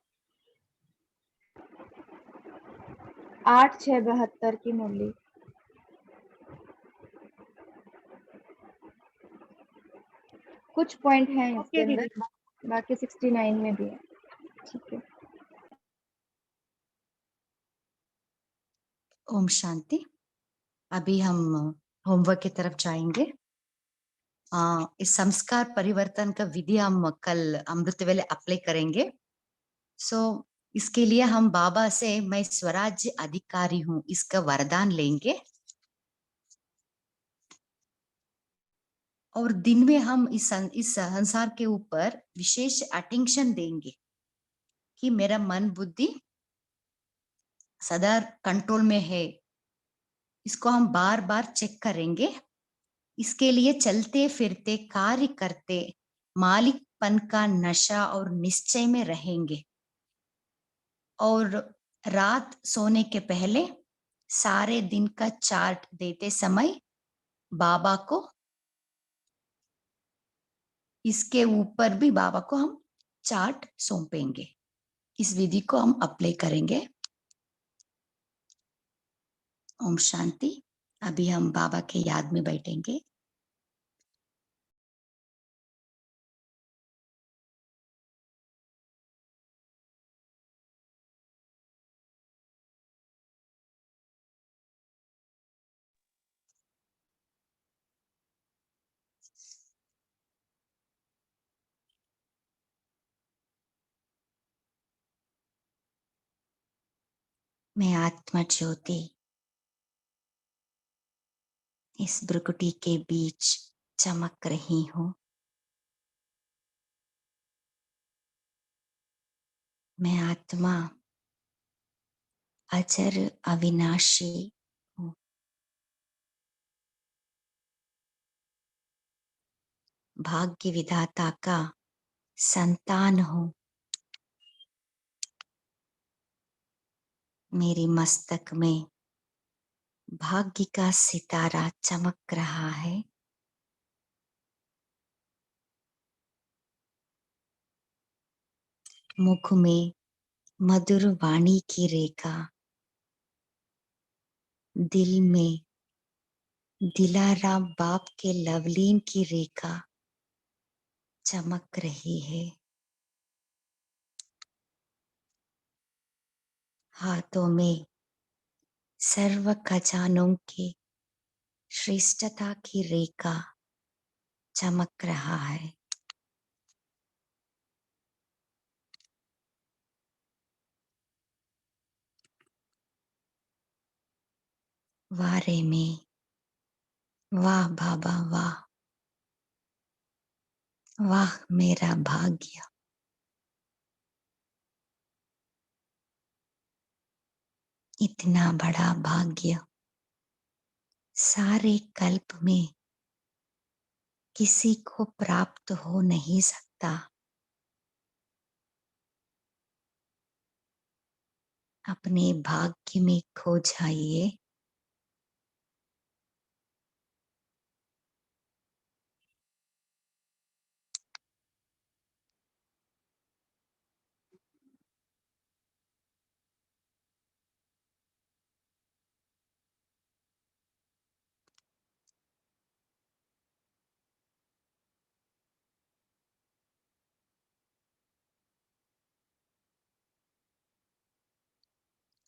8/6/72 की मुरली। कुछ पॉइंट हैं इसके ओके अंदर, दीदी। बाकी 69 में भी है। ठीक है। ओम शांति। अभी हम होमवर्क की तरफ जाएंगे। इस संस्कार परिवर्तन का विधि हम कल अमृत वेले अप्लाई करेंगे। इसके लिए हम बाबा से मैं स्वराज्य अधिकारी हूँ इसका वरदान लेंगे, और दिन में हम इस संसार के ऊपर विशेष अटेंशन देंगे कि मेरा मन बुद्धि सदा कंट्रोल में है। इसको हम बार बार चेक करेंगे। इसके लिए चलते फिरते कार्य करते मालिकपन का नशा और निश्चय में रहेंगे, और रात सोने के पहले सारे दिन का चार्ट देते समय बाबा को, इसके ऊपर भी बाबा को हम चार्ट सौंपेंगे। इस विधि को हम अप्लाई करेंगे। ओम शांति। अभी हम बाबा के याद में बैठेंगे। मैं आत्मा ज्योति इस भ्रुकुटी के बीच चमक रही हूँ। मैं आत्मा अजर अविनाशी हूँ। भाग्य विधाता का संतान हूँ। मेरी मस्तक में भाग्य का सितारा चमक रहा है। मुख में मधुर वाणी की रेखा, दिल में दिलाराम बाप के लवलीन की रेखा चमक रही है। हाथों में सर्व खजानों की श्रेष्ठता की रेखा चमक रहा है। वारे में वाह बाबा वाह, वाह मेरा भाग्य। इतना बड़ा भाग्य सारे कल्प में किसी को प्राप्त हो नहीं सकता। अपने भाग्य में खो जाइए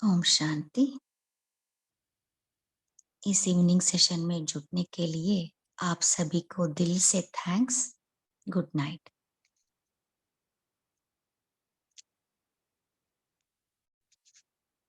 ओम शांति। इस इवनिंग सेशन में जुड़ने के लिए आप सभी को दिल से थैंक्स। Good night.